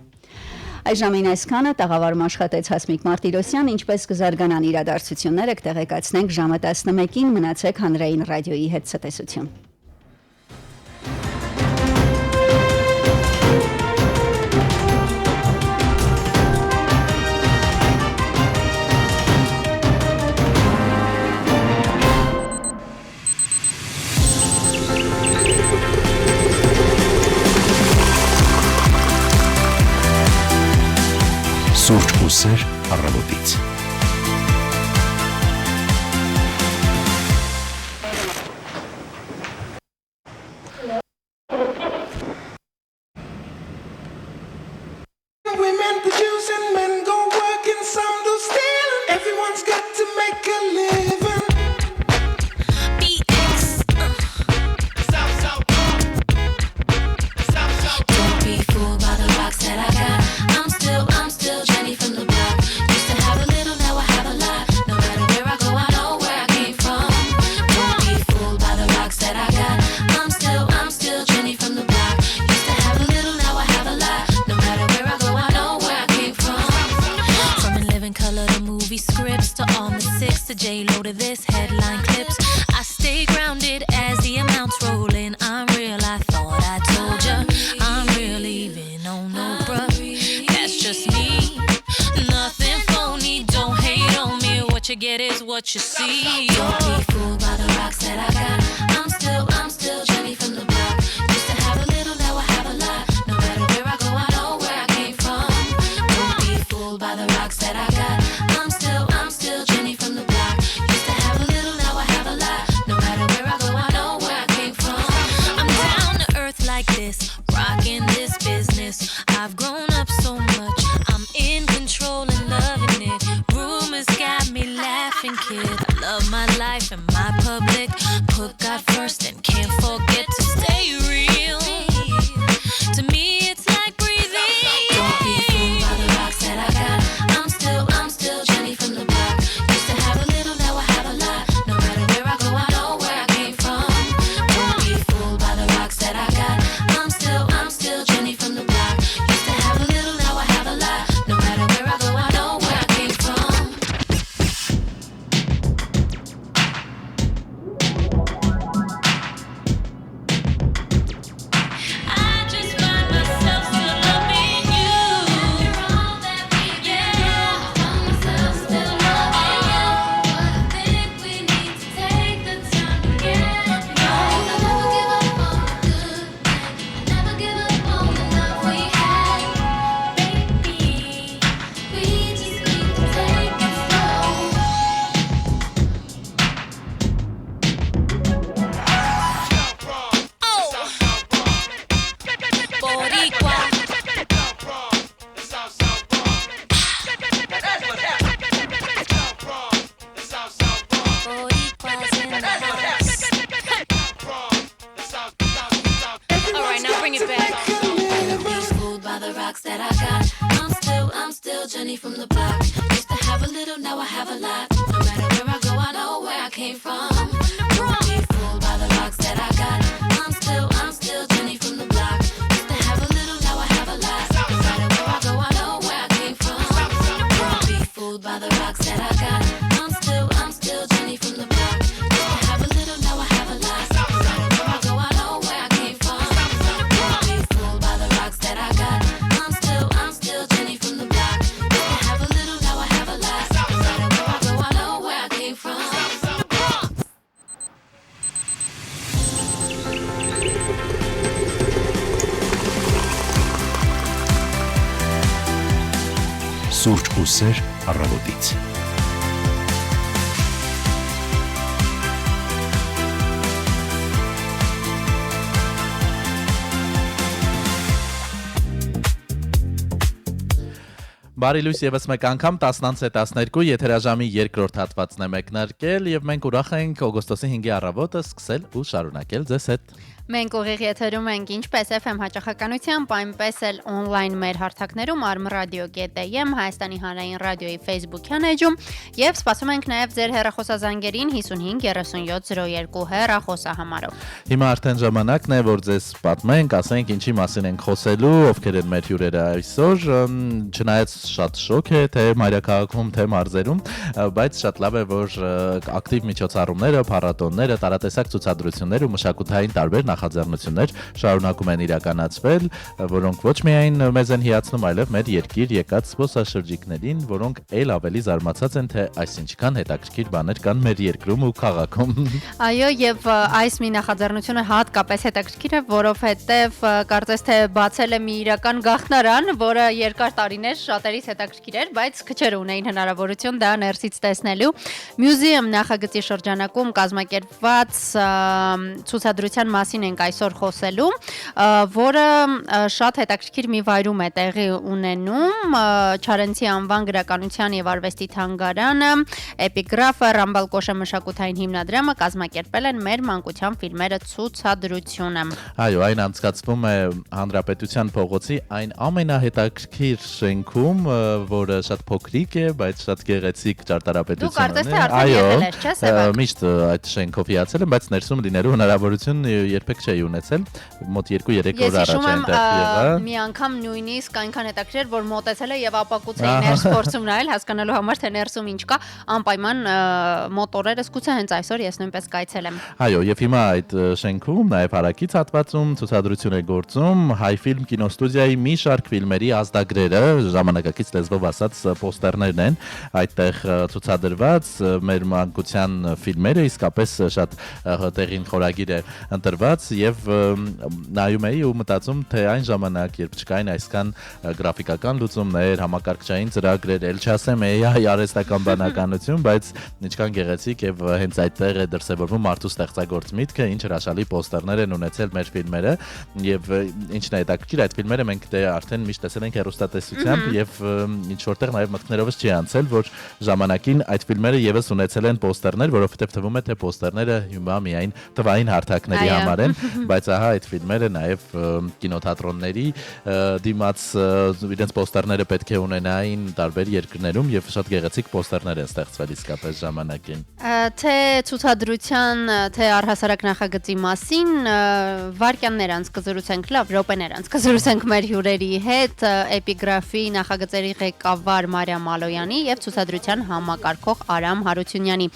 Այժմ այսքանը, տաղավարում աշխատեց Հասմիկ Մարտիրոսյան, ինչպես կզարգանան իրադարձությունները, կտեղեկացնենք ժամը 11-ին, մնացեք Հանրային ռադիոյի հետ ցտեսություն։ Սուրճ ու սեր առավոտից։ Women producing, men go working, some do stealing. Everyone's got to make a living. Don't be fooled by the rocks that I got. I'm still Jenny from the block. Used to have a little, now I have a lot. No matter where I go, I know where I came from. Don't be fooled by the rocks that I got. I'm still Jenny from the block. Used to have a little, now I have a lot. No matter where I go, I know where I came from. From In Living Color to movie scripts to all the six to J-Lo to this headline clips. I stay grounded as the amounts roll in. I'm real, I thought I told ya. I'm real even on no bruh. That's just me. Nothing phony, don't hate on me. What What you get is what you see. Don't be fooled by the rocks that I got. I'm still Jenny from the block. Used to have a little, now I have a lot. No matter where I go, I know where I came from. Don't be fooled by the rocks that I got. I'm still Jenny from the block. Used to have a little, now I have a lot. No matter where I go, I know where I came from. I'm down to earth like this, rocking this business. I've grown up so much, I'm in control and loving it. Rumors got me laughing, kid. I love my life and my public. Put God first and can't forget to stay real. To me, it's like breathing. Don't be fooled by the rocks that I got. I'm still Jenny from the block. Used to have a little, now I have a lot. No matter where I go, I know where I came from. Don't be fooled by the rocks that I got. I'm still Jenny from the block. Used to have a little, now I have a lot. No matter where I go, I know where I came from. I just find myself still loving you. Yeah, Found myself still loving you. But I think we need to take the time to get right. I never give up on the good thing. I never give up on the love we had. Baby, we just need to take it slow. Boricua. Boricua's in the house. Alright, now bring it back. Don't be fooled by the rocks that I got. I'm still Jenny from the block. Used to have a little, now I have a lot. No matter where I go, I know where I came from. Don't be fooled by the rocks that I got. I'm still Jenny from the block. Used to have a little, now I have a lot. No matter where I go, I know where I came from. Don't be fooled by the rocks that I got. I'm still Jenny from the block. Used to have a little, now I have a lot. No matter where I go, I know where I came from. Don't be fooled by the rocks that I got. I'm still Jenny from the block. Used to have a little, now I have a lot. No matter where I go, I know where I came from. Սուրճ ու սեր առավոտից։ Բարի լույս եւս մեկ անգամ 10:12 եթերաժամի երկրորդ հատվածն է մեկնարկել եւ մենք ուրախ ենք օգոստոսի 5-ի առավոտը սկսել ու շարունակել ձեզ հետ։ Մենք ուղիղ եթերում ենք ինչպես FM հաճախականությամբ, այնպես էլ on-line մեր հարթակներում armradio.am, Հայաստանի հանրային ռադիոյի Facebook-յան էջում եւ սպասում ենք նաեւ ձեր հեռախոսազանգերին 55 37 02 հեռախոսահամարով։ Հիմա արդեն ժամանակն է, որ ձեզ պատմենք, ասենք ինչի մասին ենք խոսելու, ովքեր են մեր հյուրերը այսօր, չնայած շատ շոկ է թե մայրաքաղաքում, թե մարզերում, բայց շատ լավ է, որ ակտիվ միջոցառումները, փառատոնները, տարատեսակ ցուցադրություններ ու մշակութային տարբեր նախաձեռնություններ շարունակում են իրականացվել, որոնք ոչ միայն մեզ են հիացնում, այլև մեր երկիր եկած զբոսաշրջիկներին, որոնք ել ավելի զարմացած են, թե այսինչքան հետաքրքիր բաներ կան մեր երկրում ու քաղաքում։ Այո, եւ այս մի նախաձեռնությունը հատկապես հետաքրքիր է, որովհետեւ կարծես թե բացել է մի իրական գաղտնարան, որը երկար տարիներ շատերիս հետաքրքիր էր, բայց քչերը ունեին հնարավորություն դա ներսից տեսնելու։ Museum նախագծի շրջանակում կազմակերպված ցուցադրության մասին ենք այսօր խոսելու, որը շատ հետաքրքիր մի վայրում է տեղի ունենում, Չարենցի անվան գրականության եւ արվեստի թանգարանը, Էպիգրաֆը, Ռամբալկոշը մշակութային հիմնադրամը կազմակերպել են մեր մանկության ֆիլմերը ցուցադրությունը։ Այո, այն անցկացվում է Հանրապետության փողոցի այն ամենահետաքրքիր շենքում, որը շատ փոքրիկ է, բայց շատ գեղեցիկ ճարտարապետություն ունի։ Դու կարծես թե արդեն եղել ես, չէ՞, Սևակ։ Միշտ այդ շենքով հիացել եմ, բայց ներսում լինելու հնարավորություն երբեք երբեք չէի ունեցել, մոտ 2-3 Ես օր առաջ հիշում եմ այնտեղ եղա։ մի անգամ նույնիսկ այնքան հետաքրքիր որ մոտեցել է եւ ապակուցեի ներս փորձում նայել հասկանալու համար թե ներսում ինչ կա անպայման մոտորերս գուցե հենց այսօր ես նույնպես կայցելեմ։ Այո, եւ հիմա այդ շենքում նաեւ հարակից հատվածում ցուցադրություն է գործում Հայֆիլմ կինոստուդիայի մի շարք ֆիլմերի ազդագրերը, ժամանակակից լեզվով ասած պոստերներն են այդտեղ ցուցադրված մեր մանկության ֆիլմերը իսկապես շատ տեղին խորագիր է ընտրված եւ նայում էի ու մտածում թե այն ժամանակ երբ չկային այսքան գրաֆիկական լուծումներ, համակարգչային ծրագրեր, ել չասեմ AI արհեստական բանականություն, բայց ինչքան գեղեցիկ եւ հենց այդտեղ է դրսեւորվում մարդու ստեղծագործ միտքը, ինչ հրաշալի պոստերներ են ունեցել մեր ֆիլմերը եւ ինչն է հետաքրքիր այդ ֆիլմերը մենք դե արդեն միշտ տեսել ենք հեռուստատեսությամբ եւ ինչ որտեղ նաեւ մտքներովս չի անցել որ ժամանակին այդ ֆիլմերը եւս ունեցել են պոստերներ, որովհետեւ թվում է թե պոստերները հիմա միայն տվային հարթակների համար են, բայց ահա այդ ֆիլմերը նաեւ կինոթատրոնների դիմաց իրենց պոստերները պետք է ունենային տարբեր երկրներում եւ շատ գեղեցիկ պոստերներ են ստեղծվել իսկապես ժամանակին։ Թե ցուցադրության, թե առհասարակ նախագծի մասին վարքյաններ անց կզրուցենք, լավ, րոպեներ անց կզրուցենք մեր հյուրերի հետ, Էպիգրաֆի նախագծերի ղեկավար Մարիամ Ալոյանի եւ ցուցադրության համակարգող Արամ Հարությունյանի։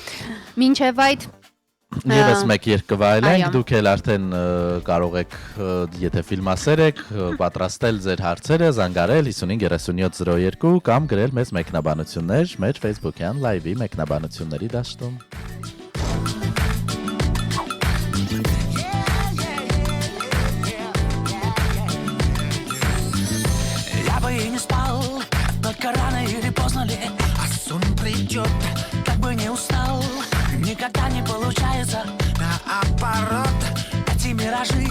Մինչեւ այդ Եվս մեկ երկ կվայելենք, դուք էլ արդեն կարող եք, եթե ֆիլմասեր եք, պատրաստել ձեր հարցերը, զանգարել 553702 կամ գրել մեզ մեկնաբանություններ մեր Facebook-յան լայվի մեկնաբանությունների դաշտում։ Я бы и не спал, только рано или поздно ли, а сон придет, как бы не устал. Никогда не получается наоборот. Эти миражи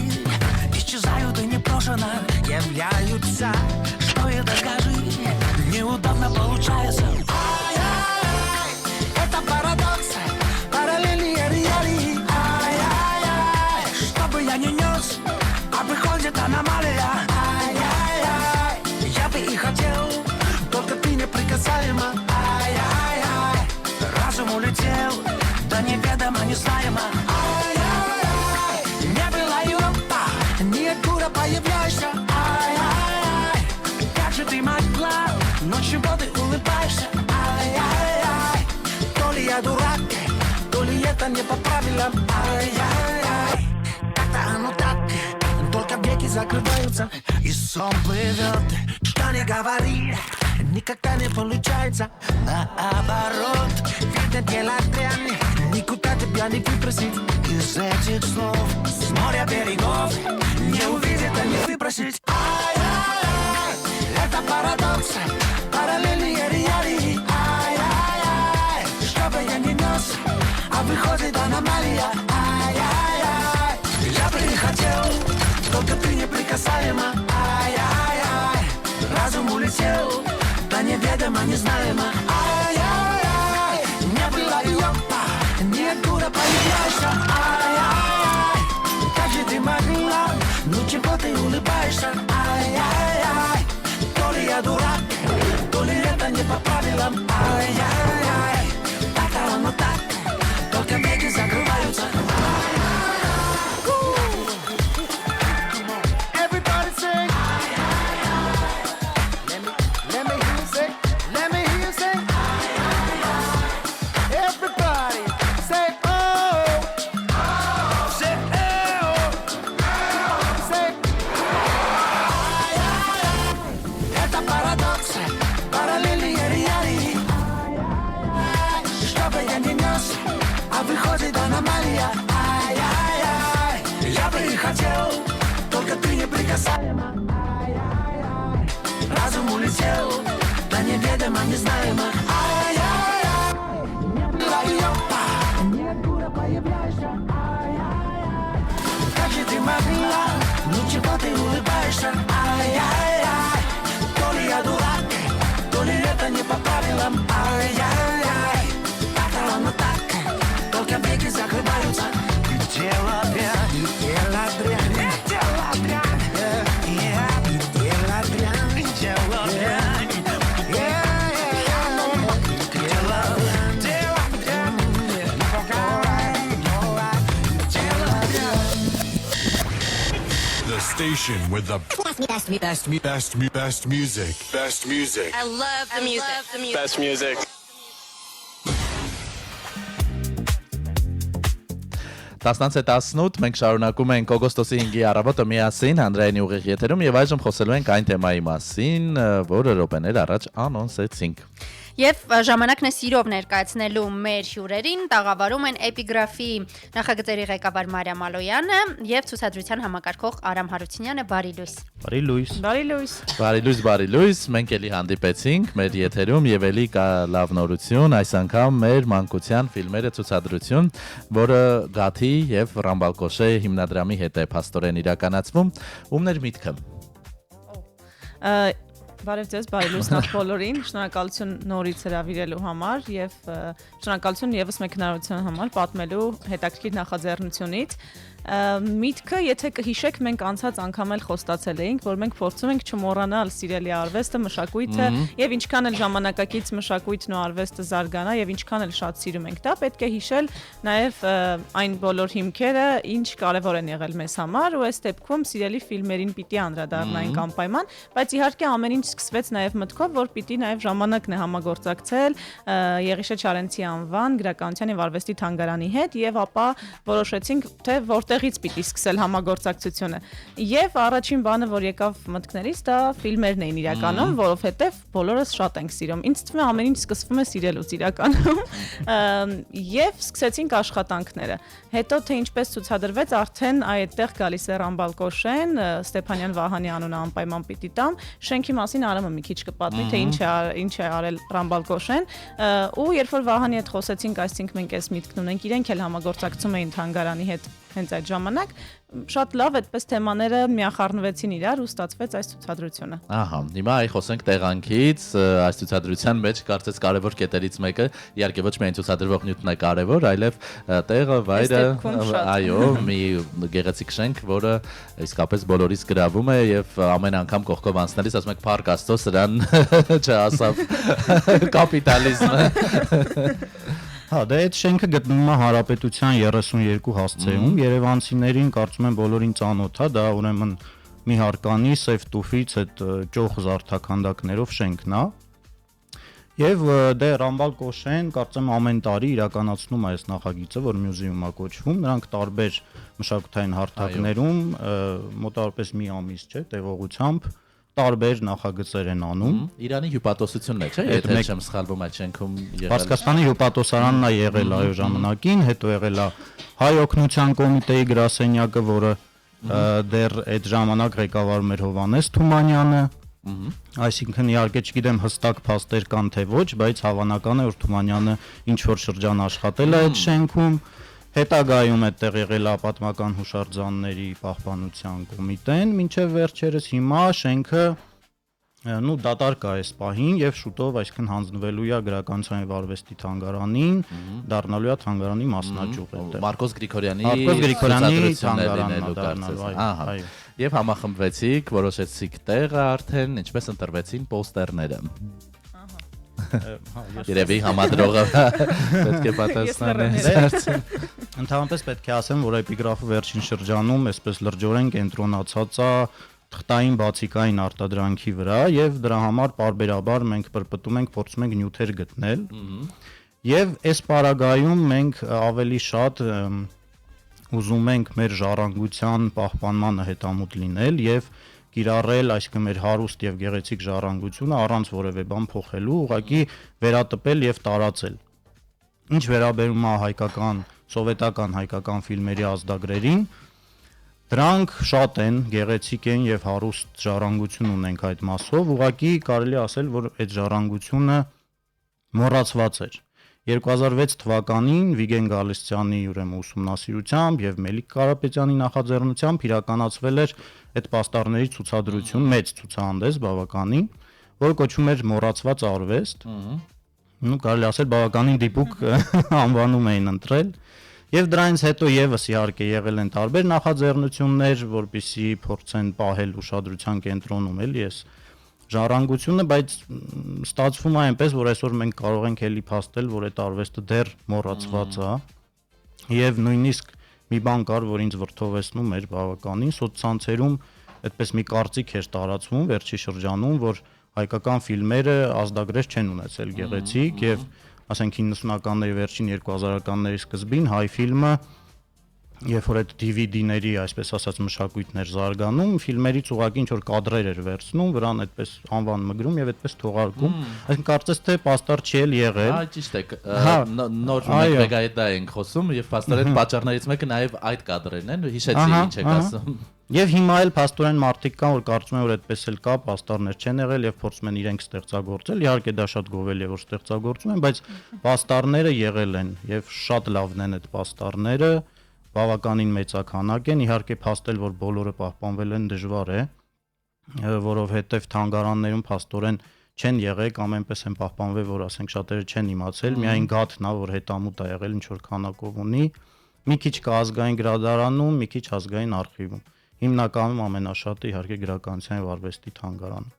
исчезают и непрошено являются. Что это, скажи, неудобно получается. Ай-яй-яй, это парадокс, параллельные реалии. Ай-яй-яй, что бы я ни нес, а выходит аномалия. Ай-яй-яй, я бы и хотел, только ты неприкасаема. Ай-яй-яй, разум улетел. Да неведомо, незнаемо. Ай-яй-яй, не было Европа, ниоткуда появляешься. Ай-яй-яй, как же ты могла, но чего ты улыбаешься? Ай-яй-яй, то ли я дурак, то ли это не по правилам. Ай-яй-яй, как-то оно так, только веки закрываются и сон плывет. Что не говори, никогда не получается. Наоборот, видно дело дрянь. Никуда тебя не выбросить из этих снов. С моря берегов не увидеть, а не выбросить. Ай-яй-яй, это парадокс, параллельные реалии. Ай-яй-яй, что бы я ни нес, а выходит аномалия. Ай-яй-яй, я бы и хотел, только ты неприкасаема. Ай-яй-яй, разум улетел, да неведомо, незнаемо. Ай-яй-яй, не было Европа, ниоткуда появляешься. Ай-яй-яй, как же ты могла, ну чего ты улыбаешься? Ай-яй-яй, то ли я дурак, то ли это не по правилам. Ай-яй-яй, так оно так, только веки закрываются. Everybody sing. Let me hear you say. Let me hear you say. Everybody say oh. Say oh. Say. Это парадокс, параллельные реалии. Что бы я ни нес, а выходит аномалия. Ай-яй-яй, я бы и хотел, только ты неприкасаема. Ай-яй-яй, разум улетел, да неведомо, незнаемо. Ай-яй-яй, не было Европа, ниоткуда появляешься. Ай-яй-яй, как же ты могла, ну чего ты улыбаешься? Ай-яй-яй, то ли я дурак, то ли это не по правилам. Ай-яй-яй, так оно так, только веки закрываются. Дело дрянь, дело дрянь, дело дрянь, дело дрянь, дело дрянь, station with the best music. Best music. I love the music. Best music. 10:18 մենք շարունակում ենք օգոստոսի 5-ի առավոտը միասին Անդրեյանի ուղիղ եթերում եւ այժմ խոսելու ենք այն թեմայի մասին, որը րոպեներ առաջ անոնսեցինք։ Եվ ժամանակն է սիրով ներկայացնելու մեր հյուրերին, տաղավարում են Էպիգրաֆի նախագծերի ղեկավար Մարիամ Ալոյանը եւ ցուցադրության համակարգող Արամ Հարությունյանը, բարի լույս։ Բարի լույս։ Բարի լույս։ Բարի լույս, բարի լույս։ Մենք էլի հանդիպեցինք մեր եթերում եւ էլի կա լավ նորություն, այս անգամ մեր մանկության ֆիլմերը ցուցադրություն, որը Գաթի եւ Ռամբալկոշե հիմնադրամի հետ է փաստորեն իրականացվում։ Ումն էր միտքը։ Բարև ձեզ, բարի լույս նախ բոլորին, շնորհակալություն նորից հրավիրելու համար եւ շնորհակալություն եւս մեկ հնարավորության համար պատմելու հետաքրքիր նախաձեռնությունից։ Միտքը, եթե կհիշեք, մենք անցած անգամ էլ խոստացել էինք, որ մենք փորձում ենք չմոռանալ սիրելի արվեստը, մշակույթը եւ ինչքան էլ ժամանակակից մշակույթն ու արվեստը զարգանա եւ ինչքան էլ շատ սիրում ենք դա, պետք է հիշել նաեւ այն բոլոր հիմքերը, ինչ կարեւոր են եղել մեզ համար ու այս դեպքում սիրելի ֆիլմերին պիտի անդրադառնայինք անպայման, բայց իհարկե ամեն ինչ սկսվեց նաեւ մտքով, որ պիտի նաեւ ժամանակն է համագործակցել Եղիշե Չարենցի անվան գրականության եւ արվեստի թանգարանի հետ եւ ապա որոշեցինք, թե որտեղից պիտի սկսել համագործակցությունը։ Եվ առաջին բանը, որ եկավ մտքներից, դա ֆիլմերն էին իրականում, որովհետեւ բոլորս շատ ենք սիրում։ Ինձ թվում է ամեն ինչ սկսվում է սիրելուց իրականում։ Եվ սկսեցինք աշխատանքները։ Հետո թե ինչպես ցուցադրվեց, արդեն այդտեղ գալիս է Ռամբալկոշեն, Ստեփանյան Վահանի անունը անպայման պիտի տամ։ Շենքի մասին Արամը մի քիչ կպատմի, թե ինչ է արել Ռամբալկոշեն, ու երբ որ Վահանի հետ խոսեցինք, այսինքն մենք այս միտքն ունենք, իրենք էլ համագործակցում էին թանգարանի հետ հենց այդ ժամանակ, շատ լավ այդպես թեմաները միախառնվեցին իրար ու ստացվեց այս ցուցադրությունը։ Ահա, հիմա այ խոսենք տեղանքից, այս ցուցադրության մեջ կարծես կարևոր կետերից մեկը, իհարկե ոչ միայն ցուցադրվող նյութն է կարևոր, այլև տեղը, վայրը, այո, մի գեղեցիկ շենք, որը իսկապես բոլորից գրավում է եւ ամեն անգամ կողքով անցնելիս ասում եք Փառք Աստծո, սրան չհասավ կապիտալիզմը։ Հա, դե այդ շենքը գտնվում է Հանրապետության 32 հասցեում, երևանցիներին կարծում եմ բոլորին ծանոթ է, դա ուրեմն մի հարկանի սև տուֆից այդ ճոխ զարդաքանդակներով շենքն է։ Եվ դե Ռամբալկոշեն կարծեմ ամեն տարի իրականացնում է այս նախագիծը, որ մյուզեում է կոչվում, նրանք տարբեր մշակութային հարթակներում մոտավորապես մի ամիս, չէ, տևողությամբ տարբեր նախագծեր են անում։ Իրանի հյուպատոսությունն է, չէ՞, եթե չեմ սխալվում, այդ շենքում եղել։ Պարսկաստանի հյուպատոսարանն է եղել այո ժամանակին, հետո եղել է Հայ օգնության կոմիտեի գրասենյակը, որը դեռ այդ ժամանակ ղեկավարում էր Հովհաննես Թումանյանը։ Այսինքն իհարկե չգիտեմ հստակ փաստեր կան թե ոչ, բայց հավանական է որ Թումանյանը ինչ որ շրջան աշխատել է այդ շենքում։ Հետագայում այդտեղ եղել է պատմական հուշարձանների պահպանության կոմիտեն, մինչև վերջերս հիմա շենքը դատարկ է այս պահին եւ շուտով այսքան հանձնվելու է գրականության եւ արվեստի թանգարանին, դառնալու է թանգարանի մասնաճյուղ այդտեղ։ Մարկոս Գրիգորյանի թանգարանն դառնալու է։ Ահա։ Եվ համախմբվեցիք, որոշեցիք տեղը արդեն, ինչպես ընտրվեցին պոստերները։ Երևի համադրողը պետք է պատասխանի։ Ընդհանրապես պետք է ասեմ, որ Էպիգրաֆը վերջին շրջանում այսպես լրջորեն կենտրոնացած է թղթային բացիկային արտադրանքի վրա եւ դրա համար պարբերաբար մենք պրպտում ենք, փորձում ենք նյութեր գտնել։ Եվ այս պարագայում մենք ավելի շատ ուզում ենք մեր ժառանգության պահպանմանը հետամուտ լինել եւ կիրառել, այսինքն մեր հարուստ եւ գեղեցիկ ժառանգությունը առանց որևէ բան փոխելու, ուղղակի վերատպել եւ տարածել։ Ինչ վերաբերում է հայկական, սովետական հայկական ֆիլմերի ազդագրերին, դրանք շատ են, գեղեցիկ են եւ հարուստ ժառանգություն ունենք այդ մասով, ուղղակի կարելի ասել, որ այդ ժառանգությունը մոռացված էր։ 2006 թվականին Վիգեն Գալստյանի ուրեմն ուսումնասիրությամբ եւ Մելիք Կարապետյանի նախաձեռնությամբ իրականացվել էր այդ պաստառների ցուցադրություն, մեծ ցուցահանդես բավականին, որը կոչվում էր Մոռացված արվեստ։ Կարելի ասել բավականին դիպուկ անվանում էին ընտրել։ Եվ դրանից հետո եւս իհարկե եղել են տարբեր նախաձեռնություններ, որպիսի փորձեն պահել ուշադրության կենտրոնում էլի ես ժառանգությունը, բայց ստացվում է այնպես, որ այսօր մենք կարող ենք էլի փաստել, որ այդ արվեստը դեռ մոռացված է։ Եվ նույնիսկ մի բան կար, որ ինձ վրդովեցնում էր բավականին, սոցցանցերում այդպես մի կարծիք էր տարածվում վերջի շրջանում, որ հայկական ֆիլմերը ազդագրես չեն ունեցել գեղեցիկ եւ ասենք 90-ականների վերջին 2000-ականների սկզբին հայ ֆիլմը երբ որ այդ DVD-ների, այսպես ասած, մշակույթն էր զարգանում, ֆիլմերից ուղղակի ինչ որ կադրեր էր վերցնում, վրան այդպես անվան մգրում եւ այդպես թողարկում։ Այսինքն կարծես թե պաստառ չի էլ եղել։ Այ ճիշտ է։ Նոր մեգայդա ենք խոսում եւ փաստորեն պատճառներից մեկը նաեւ այդ կադրերն են, հիշեցի ինչ եք ասում։ Եվ հիմա էլ փաստորեն մարդիկ կան, որ կարծում են, որ այդպես էլ կա, պաստառներ չեն եղել եւ փորձում են իրենք ստեղծագործել։ Իհարկե դա շատ գովել է, որ ստեղծագործում են, բայց պաստառները եղել են եւ շատ լավն են այդ պաստառները, բավականին մեծականակ են, իհարկե փաստել, որ բոլորը պահպանվել են դժվար է, որովհետեւ թանգարաններում փաստորեն չեն եղել կամ այնպես են պահպանվել, որ ասենք շատերը չեն իմացել, միայն գաթն է, որ հետամուտ է եղել, ինչ որ քանակով ունի, մի քիչ կա ազգային գրադարանում, մի քիչ ազգային արխիվում։ Հիմնականում ամենաշատը իհարկե գրականության եւ արվեստի թանգարանը։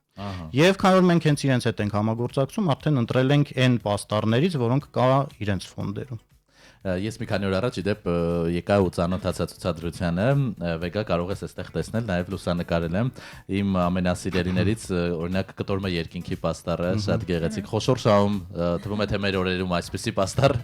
Եվ քանի որ մենք հենց իրենց հետ ենք համագործակցում, արդեն ընտրել ենք այն պաստառներից, որոնք կա իրենց ֆոնդերում։ Ես մի քանի օր առաջ իդեպ եկա ու ծանոթացա ցուցադրությանը, վեգա կարող ես այստեղ տեսնել, նաև լուսանկարել եմ իմ ամենասիրելիներից, օրինակ կտորմը երկինքի պաստառը, շատ գեղեցիկ, խոշոր շահում, թվում է թե մեր օրերում այսպիսի պաստառ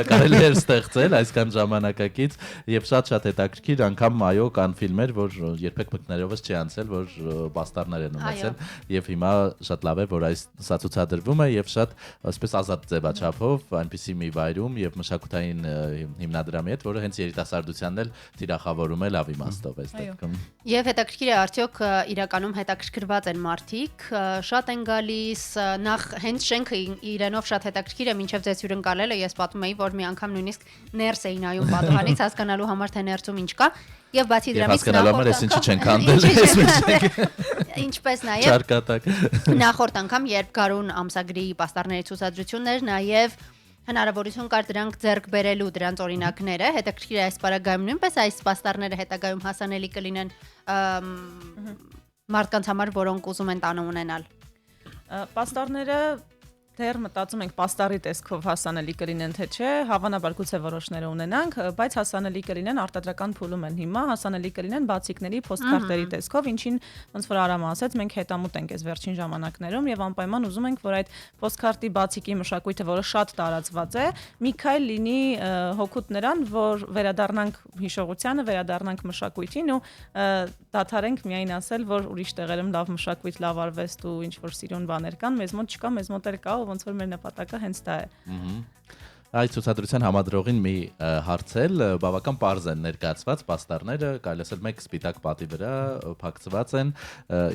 կարելի է ստեղծել այսքան ժամանակակից եւ շատ հետաքրքիր, անգամ այո կան ֆիլմեր, որ երբեք մկներովս չի անցել, որ պաստառներ են ունեցել եւ հիմա շատ լավ է, որ սա ցուցադրվում է եւ շատ այսպես ազատ ձևաչափով, այնպիսի մի վայրում եւ մշակութային հիմնադրամի հետ, որը հենց երիտասարդությանն էլ թիրախավորում է լավ իմաստով այս դեպքում։ Եվ հետաքրքիր է արդյոք իրականում հետաքրքրված են մարդիկ, շատ են գալիս, նախ հենց շենքը իրենով շատ հետաքրքիր է, մինչև ձեզ հյուրընկալելը ես պատմում էի, որ մի անգամ նույնիսկ ներս էի նայում պատուհանից հասկանալու համար թե ներսում ինչ կա, եւ բացի դրանից ինչպես նաեւ ճարկատակ նախորդ անգամ երբ Գարուն ամսագրի պաստառների ցուցադրություններ նաեւ հնարավորություն կար դրանք ձեռք բերելու դրանց օրինակները, հետաքրքիր է այս պարագայում նույնպես այս պաստառները հետագայում հասանելի կլինեն մարդկանց համար, որոնք ուզում են տանը ունենալ։ Պաստառները դեռ մտածում ենք պաստառի տեսքով հասանելի կլինեն թե չէ, հավանաբար գուցե որոշները ունենանք, բայց հասանելի կլինեն արտադրական փուլում են հիմա, հասանելի կլինեն բացիկների պոստկարտերի տեսքով, ինչին ոնց որ Արամը ասաց, մենք հետամուտ ենք այս վերջին ժամանակներում եւ անպայման ուզում ենք, որ այդ պոստկարտի բացիկի մշակույթը, որը շատ տարածված է, մի քայլ լինի հոգուտ նրան, որ վերադառնանք հիշողությանը, վերադառնանք մշակույթին ու դադարենք միայն ասել, որ ուրիշ տեղերում լավ մշակույթ, լավ արվեստ ու ինչ որ սիրուն բաներ կան, մեզ մոտ չկա, մեզ մոտ էլ կա, ոնց որ մեր նպատակը հենց դա է։ Այդ ցուցադրության համադրողին մի հարցել, բավական պարզ են ներկայացված պաստառները, կարելի ասել մեկ սպիտակ պատի վրա փակցված են,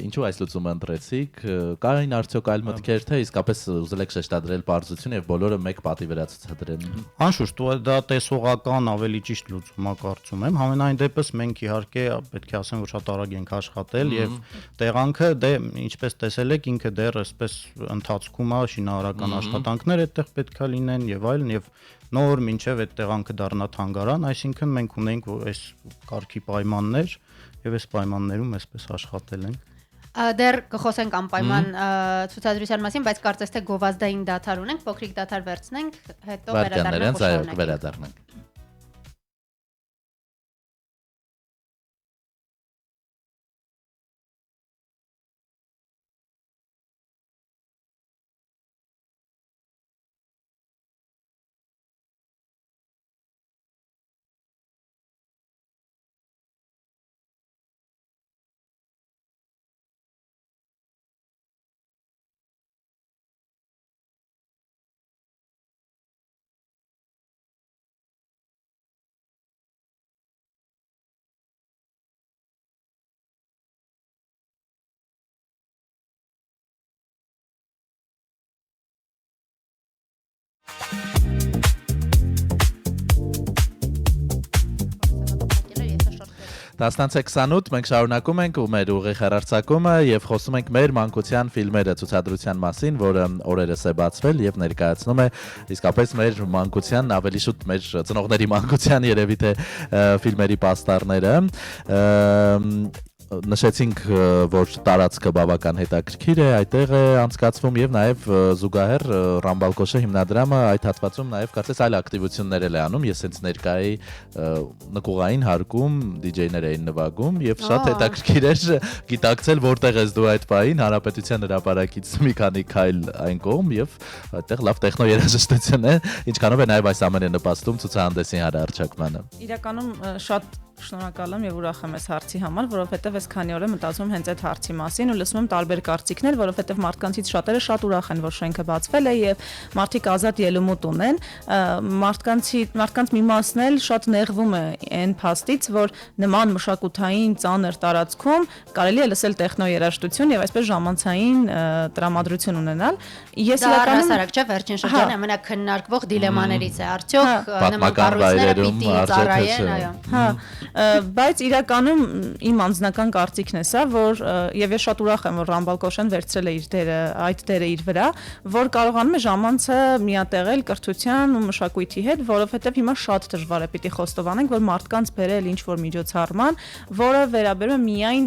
ինչու այս լուծումը ընտրեցիք, կային արդյոք այլ մտքեր, թե իսկապես ուզել եք շեշտադրել պարզություն եւ բոլորը մեկ պատի վրա ցուցադրել։ Անշուշտ, դա տեսողական ավելի ճիշտ լուծում է կարծում եմ, համենայն դեպս մենք իհարկե պետք է ասեմ, որ շատ արագ ենք աշխատել եւ տեղանքը դե ինչպես տեսել եք ինքը դեռ այսպես ընթացքում է, շինարարական աշխատանքներ այդտեղ պետք է լինեն եւ այլն եւ նոր մինչև այդ տեղանքը դառնա թանգարան, այսինքն մենք ունենք այս կարգի պայմաններ եւ այս պայմաններում այսպես աշխատել ենք։ Դեռ կխոսենք անպայման ցուցադրության մասին, բայց կարծես թե գովազդային դադար ունենք, փոքրիկ դադար վերցնենք, հետո վերադառնանք։ Տասնանցե 28 մենք շարունակում ենք ու մեր ուղիղ հեռարձակումը եւ խոսում ենք մեր մանկության ֆիլմերը ցուցադրության մասին, որը օրերս է բացվել եւ ներկայացնում է իսկապես մեր մանկության, ավելի շուտ մեր ծնողների մանկության երևի թե ֆիլմերի պաստառները։ նշեցինք, որ տարածքը բավական հետաքրքիր է, այդտեղ է անցկացվում եւ նաեւ զուգահեռ Ռամբալկոշը հիմնադրամը այդ հատվածում նաեւ կարծես այլ ակտիվություններ է անում։ Ես հենց ներկայի նկուղային հարկում DJ-ներ էին նվագում եւ շատ հետաքրքիր էր գիտակցել որտեղ ես դու այդ պահին Հանրապետության հրապարակից մի քանի քայլ այն կողմ եւ այդտեղ լավ տեխնո երաժշտություն է, ինչքանով է նաեւ այս ամենը նպաստում ցուցահանդեսի հարաճակմանը։ Իրականում շատ շնորհակալ եմ եւ ուրախ եմ այս հարցի համար, որովհետեւ այս քանի օր եմ մտածում հենց այդ հարցի մասին ու լսում եմ տարբեր կարծիքներ, որովհետեւ մարդկանցից շատերը շատ ուրախ են, որ շենքը բացվել է եւ մարդիկ ազատ ելումուտ ունեն։ Մարդկանց մի մասն էլ շատ նեղվում է այն փաստից, որ նման մշակութային ծանր տարածքում կարելի է լսել տեխնո երաժշտություն եւ այսպես ժամանցային տրամադրություն ունենալ։ Ես իրականում առհասարակ չէ վերջին շրջանի ամենաքննարկվող դիլեմաներից է, արդյոք նման կառույցները պիտի ծառայեն, այո։ Հա, բայց իրականում իմ անձնական կարծիքն է սա, որ եւ ես շատ ուրախ եմ, որ Ռամբալկոշեն վերցրել է իր դերը, այդ դերը իր վրա, որ կարողանում է ժամանցը միատեղել կրթության ու մշակույթի հետ, որովհետեւ հիմա շատ դժվար է պիտի խոստովանենք, որ մարդկանց բերել ինչ որ միջոցառման, որը վերաբերում է միայն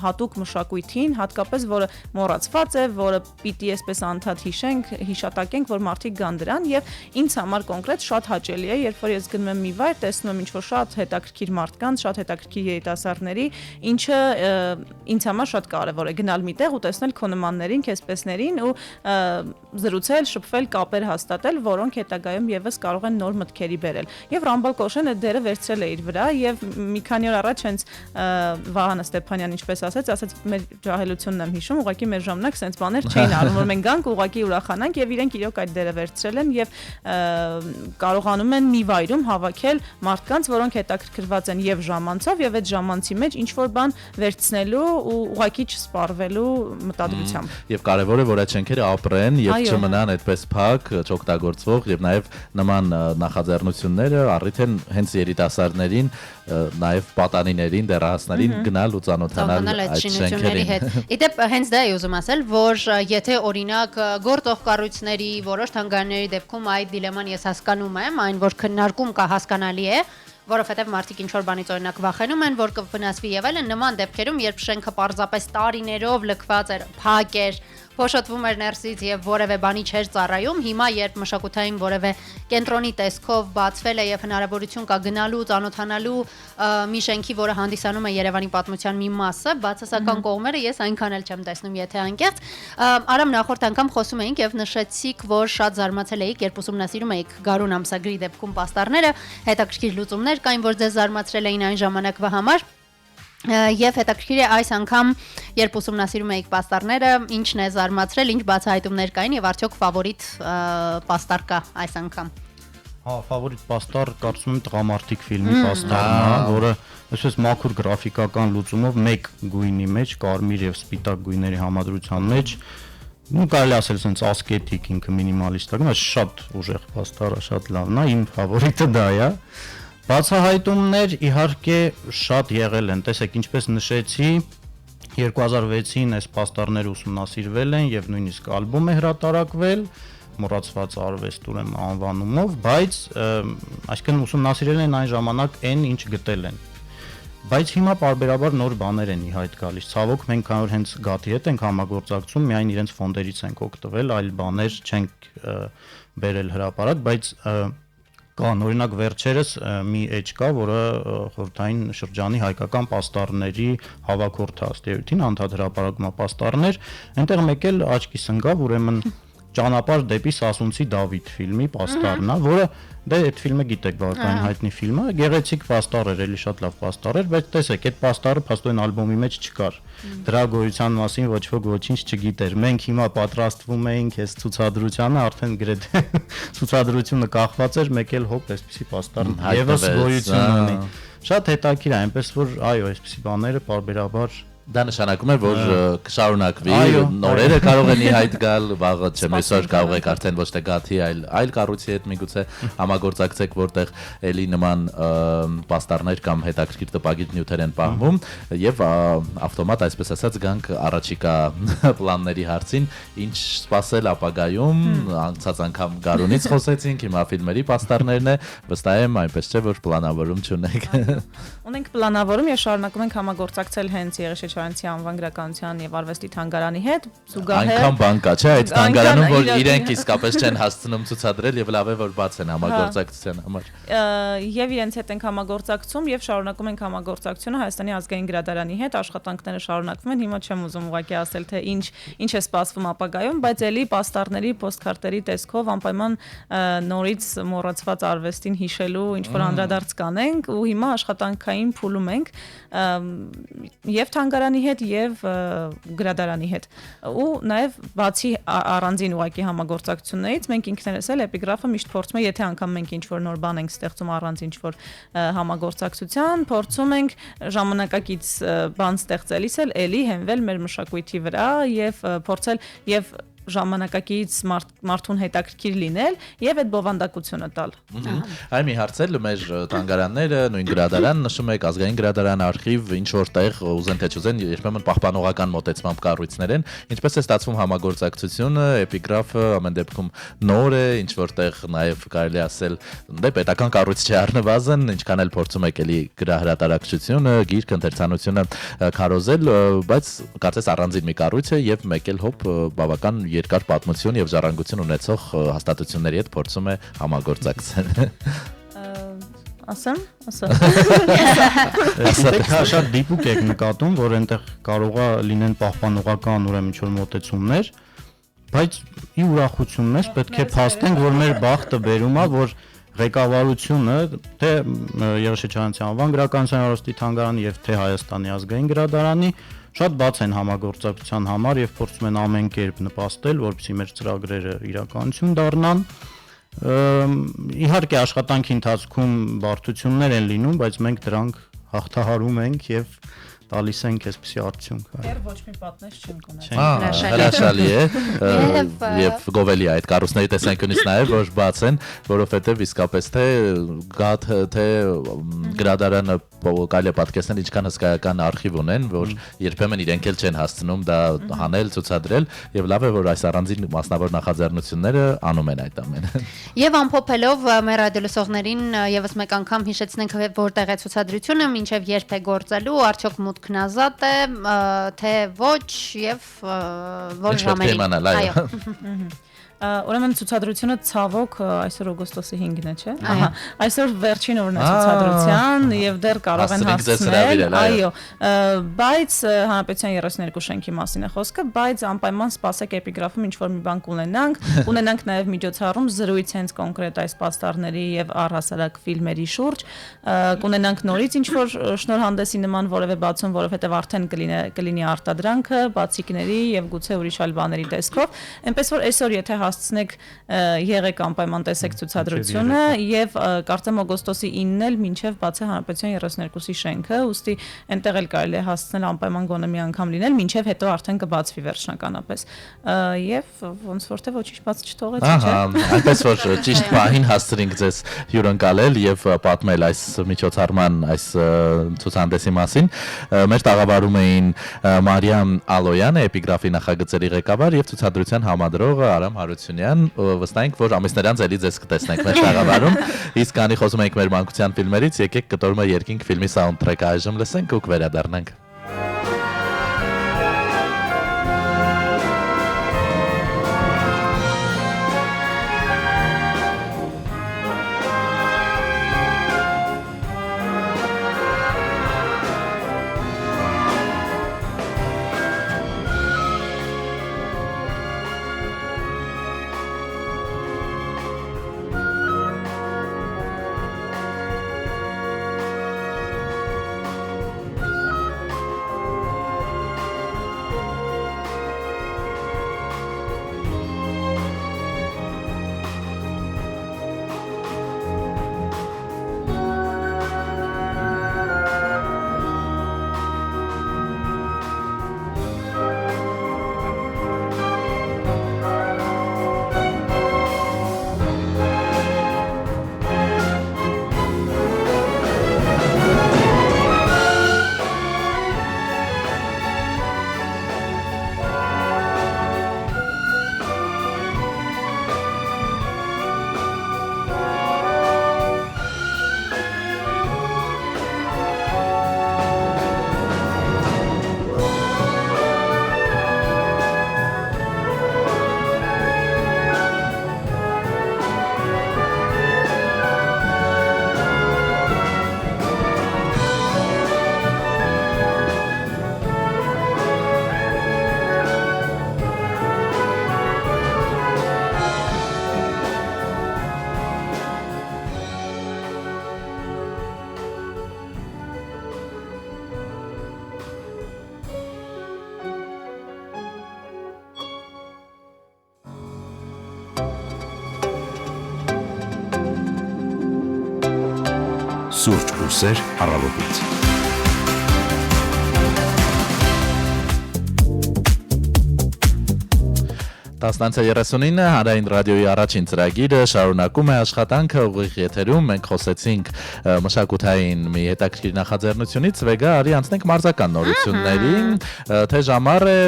հատուկ մշակույթին, հատկապես որը մոռացված է, որը պիտի այսպես անդադ հիշենք, հիշատակենք, որ մարդիկ գան դրան եւ ինձ համար կոնկրետ շատ հաճելի է, երբ որ ես գնում եմ մի վայր, տեսնում եմ ինչ որ շատ հետաքրքիր մարդկանց, շատ հետաքրքիր երիտասարդների, ինչը ինձ համար շատ կարևոր է գնալ միտեղ ու տեսնել քո նմաններին, քեզպեսներին ու զրուցել, շփվել, կապեր հաստատել, որոնք հետագայում եւս կարող են նոր մտքերի բերել։ Եվ Ռամբալկոշեն այդ դերը վերցրել է իր վրա եւ մի քանի օր առաջ հենց Վահանը Ստեփանյան ինչպես ասաց մեր ջահելությունն եմ հիշում, ուղղակի մեր ժամանակ sense բաներ չէին արվում, որ մենք գանք ուղղակի ուրախանանք եւ իրենք իրոք այդ դերը վերցրել են եւ կարողանում են մի վայրում հավաքել մարդկանց, որոնք հետաքրքրված են եւ ժամանցով եւ այդ ժամանցի մեջ ինչ որ բան վերցնելու ու ուղղակի չսպառվելու մտադրությամբ։ Եվ կարևոր է, որ այդ շենքերը ապրեն եւ չմնան այդպես փակ, չօգտագործվող եւ նաեւ նման նախաձեռնությունները առիթ են հենց երիտասարդներին, նաեւ պատանիներին, դեռահասներին գնալ ու ծանոթանալ այդ շենքերի հետ։ Իդեպ հենց դա էի ուզում ասել, որ եթե օրինակ գործող կառույցների որոշ թանգարանների դեպքում այդ դիլեման ես հասկանում եմ, այն որ քննարկում կա հասկանալի է, որովհետև մարդիկ ինչ որ բանից օրինակ վախենում են, որ կվնասվի եւ այլն, նման դեպքերում, երբ շենքը պարզապես տարիներով լքված էր, փակ էր, փոշոտվում էր ներսից եւ որևէ բանի չէր ծառայում, հիմա երբ մշակութային որևէ կենտրոնի տեսքով բացվել է եւ հնարավորություն կա գնալու, ծանոթանալու մի շենքի, որը հանդիսանում է Երևանի պատմության մի մասը, բացասական կողմերը ես այնքան էլ չեմ տեսնում, եթե անկեղծ։ Արամ նախորդ անգամ խոսում էինք եւ նշեցիք, որ շատ զարմացել էիք, երբ ուսումնասիրում էիք Գարուն ամսագրի դեպքում պաստառները, հետաքրքիր լուծումներ կային, որ ձեզ զարմացրել էին այն ժամանակվա համար։ Եվ հետաքրքիր է այս անգամ, երբ ուսումնասիրում էիք պաստառները, ինչն է զարմացրել, ինչ բացահայտումներ կային եւ արդյոք ֆավորիտ պաստառ կա այս անգամ։ Հա, ֆավորիտ պաստառ կարծում եմ Տղամարդիկ ֆիլմի պաստառն է, որը այսպես մաքուր գրաֆիկական լուծումով մեկ գույնի մեջ, կարմիր եւ սպիտակ գույների համադրության մեջ, ու կարելի ասել sense ասկետիկ, ինքը մինիմալիստ է, շատ ուժեղ պաստառ է, շատ լավն է, իմ ֆավորիտը դա է։ Բացահայտումներ իհարկե շատ եղել են, տեսեք, ինչպես նշեցի, 2006-ին այս պաստառները ուսումնասիրվել են եւ նույնիսկ ալբոմ է հրատարակվել, մոռացված արվեստ ուրեմն անվանումով, բայց այսինքն ուսումնասիրել են այն ժամանակ այն ինչ գտել են։ Բայց հիմա պարբերաբար նոր բաներ են ի հայտ գալիս։ Ցավոք մենք քանի հենց Գաթի հետ ենք համագործակցում, միայն իրենց ֆոնդերից ենք օգտվել, այլ բաներ չենք բերել հրապարակ, բայց կան, օրինակ վերջերս մի էջ կա, որը խորհրդային շրջանի հայկական պաստառների հավաքորդը ըստ անդադ հրապարակում է պաստառներ, այնտեղ մեկ էլ աչքիս ընկավ, ուրեմն Ճանապարհ դեպի Սասունցի Դավիթ ֆիլմի պաստառն է, որը դե այդ ֆիլմը գիտեք, բավական հայտնի ֆիլմ է, գեղեցիկ պաստառ էր, էլի շատ լավ պաստառ էր, բայց տեսեք, այդ պաստառը փաստորեն ալբոմի մեջ չկար։ Դրա գոյության մասին ոչ ոք ոչինչ չգիտեր։ Մենք հիմա պատրաստվում էինք այս ցուցադրությանը, արդեն գրեթե ցուցադրությունը կախված էր, մեկ էլ հոп, այսպեսի պաստառ եւս գոյություն ունի։ Շատ հետաքրքիր է, այնպես որ այո, այսպեսի բաները պարբերաբար Դա նշանակում է, որ կշարունակվի, նորերը կարող են ի հայտ գալ, վաղը չեմ այսօր կարող եք արդեն ոչ թե գաթի, այլ կառույցի հետ միգուցե համագործակցեք, որտեղ էլի նման պաստառներ կամ հետաքրքիր տպագիր նյութեր են պահվում եւ ավտոմատ այսպես ասած գանք առաջիկա պլանների հարցին, ինչ սպասել ապագայում, անցած անգամ Գարունից խոսեցինք, հիմա ֆիլմերի պաստառներն է, վստահ եմ այնպես չէ, որ պլանավորում չունեք։ Ունենք պլանավորում եւ շարունակում ենք համագործակցել հենց Եղիշեչյանցի անվան գրականության եւ արվեստի թանգարանի հետ, զուգահեռ այնքան բան կա, չէ, այդ թանգարանում, որ իրենք իսկապես չեն հասցնում ցուցադրել եւ լավ է որ բաց են համագործակցության համար։ Եվ իրենց հետ ենք համագործակցում եւ շարունակում ենք համագործակցությունը Հայաստանի ազգային գրադարանի հետ, աշխատանքները շարունակվում են, հիմա չեմ ուզում ուղղակի ասել թե ինչ է սպասվում ապագայում, բայց էլի պաստառների, պոստքարտերի տեսքով անպայման նորից մոռացված արվեստին հիշելու ինչ որ անդրադարձ կանենք ու հիմա աշխատանքային փուլում ենք եւ թանգարանի հետ եւ գրադարանի հետ ու նաեւ բացի առանձին ուղակի համագործակցություններից մենք ինքներս էլ էպիգրաֆը միշտ փորձում ենք եթե անգամ մենք ինչ որ նոր բան ենք ստեղծում առանց ինչ որ համագործակցության փորձում ենք ժամանակակից բան ստեղծելիս էլ էլի հենվել մեր մշակույթի վրա եւ փորձել եւ ժամանակակից մարդուն հետաքրքիր լինել եւ այդ բովանդակությունը տալ։ Այ մի հարցել մեր թանգարանները, նույն գրադարան, նշում եք ազգային գրադարան, արխիվ, ինչ որտեղ ուզեն թե չուզեն, երբեմն պահպանողական մոտեցմամբ կառույցներ են, ինչպես է ստացվում համագործակցությունը, էպիգրաֆը ամեն դեպքում նոր է, ինչ որտեղ նաեւ կարելի ասել, դե պետական կառույց չէ առնվազն, ինչքան էլ փորձում եք էլի գրահրատարակչությունը, գիրք, ընթերցանությունը քարոզել, բայց կարծես առանձին մի կառույց է եւ մեկ էլ հոբ բավական երկար պատմություն եւ ժառանգություն ունեցող հաստատությունների հետ փորձում է համագործակցել։ Ասեմ։ Դուք շատ դիպուկ եք նկատում, որ այնտեղ կարողա լինեն պահպանողական ուրեմն ինչ-որ մոտեցումներ, բայց ի ուրախություն մեզ պետք է փաստենք, որ մեր բախտը բերում է, որ ղեկավարությունը թե Եղիշեչյանցի անվան գրականության արվեստի թանգարանի եւ թե Հայաստանի ազգային գրադարանի շատ բաց են համագործակցության համար եւ փորձում են ամեն կերպ նպաստել, որպեսզի մեր ծրագրերը իրականություն դառնան։ Իհարկե աշխատանքի ընթացքում բարդություններ են լինում, բայց մենք դրանք հաղթահարում ենք եւ տալիս ենք այսպիսի արդյունք։ Դեռ ոչ մի պատնեշ չենք ունեցել։ Հրաշալի է եւ գովելի է այդ կառույցների տեսանկյունից նաեւ որ բաց են, որովհետեւ իսկապես թե գաթ թե գրադարանը կարելի է պատկերացնել ինչքան հսկայական արխիվ ունեն, որ երբեմն իրենք էլ չեն հասցնում դա հանել, ցուցադրել եւ լավ է որ այս առանձին մասնավոր նախաձեռնությունները անում են այդ ամենը։ Եվ ամփոփելով մեր ռադիոլսողներին եւս մեկ անգամ հիշեցնենք որտեղ է ցուցադրությունը, մինչեւ երբ է գործելու, արդյոք մուտքն ազատ է, թե ոչ եւ որ ժամերին։ Այո։ Ուրեմն ցուցադրությունը ցավոք այսօր օգոստոսի 5-ն է, չէ՞։ Ահա, այսօր վերջին օրն է ցուցադրության եւ դեռ կարող են հասցնել։ Այո, բայց Հանրապետության 32 շենքի մասին է խոսքը, բայց անպայման սպասեք էպիգրաֆում ինչ որ մի բան կունենանք նաեւ միջոցառում զրույց հենց կոնկրետ այս պաստառների եւ առհասարակ ֆիլմերի շուրջ, կունենանք նորից ինչ որ շնորհանդեսի նման որևէ բացում, որովհետեւ արդեն կլինի արտադրանքը, բացիկների եւ գուցե ուրիշ այլ բաների տեսքով, այնպես որ այսօր եթե հասցնեք եղեք անպայման տեսեք ցուցադրությունը եւ կարծեմ օգոստոսի 9-ն էլ մինչեւ բացի Հանրապետության 32-ի շենքը, ուստի այնտեղ էլ կարելի է հասցնել անպայման գոնե մի անգամ լինել, մինչեւ հետո արդեն կբացվի վերջնականապես։ Եվ ոնց որ թե ոչինչ բաց չթողեցի, չէ՞։ Այնպես որ ճիշտ պահին հասցրինք ձեզ հյուրընկալել եւ պատմել այս միջոցառման այս ցուցահանդեսի մասին։ Մեր տաղավարում էին Մարիամ Ալոյանը, էպիգրաֆի նախագծերի ղեկավար եւ ցուցադրության համադրողը Արամ Հարությունյան, վստահ ենք, որ ամիսներ անց էլի ձեզ կտեսնենք մեր տաղավարում։ Իսկ քանի խոսում ենք մեր մանկության ֆիլմերից, եկեք կտորմը երկինք ֆիլմի սաունդթրեքը այժմ լսենք ու կվերադառնանք։ Սուրճ ու սեր առավոտից։ Տասնանցը 39 հանրային ռադիոյի առաջին ծրագիրը շարունակում է աշխատանքը ուղիղ եթերում մենք խոսեցինք մշակութային մի հետաքրքիր նախաձեռնությունից վեգա արի անցնենք մարզական նորություններին թե ժամար է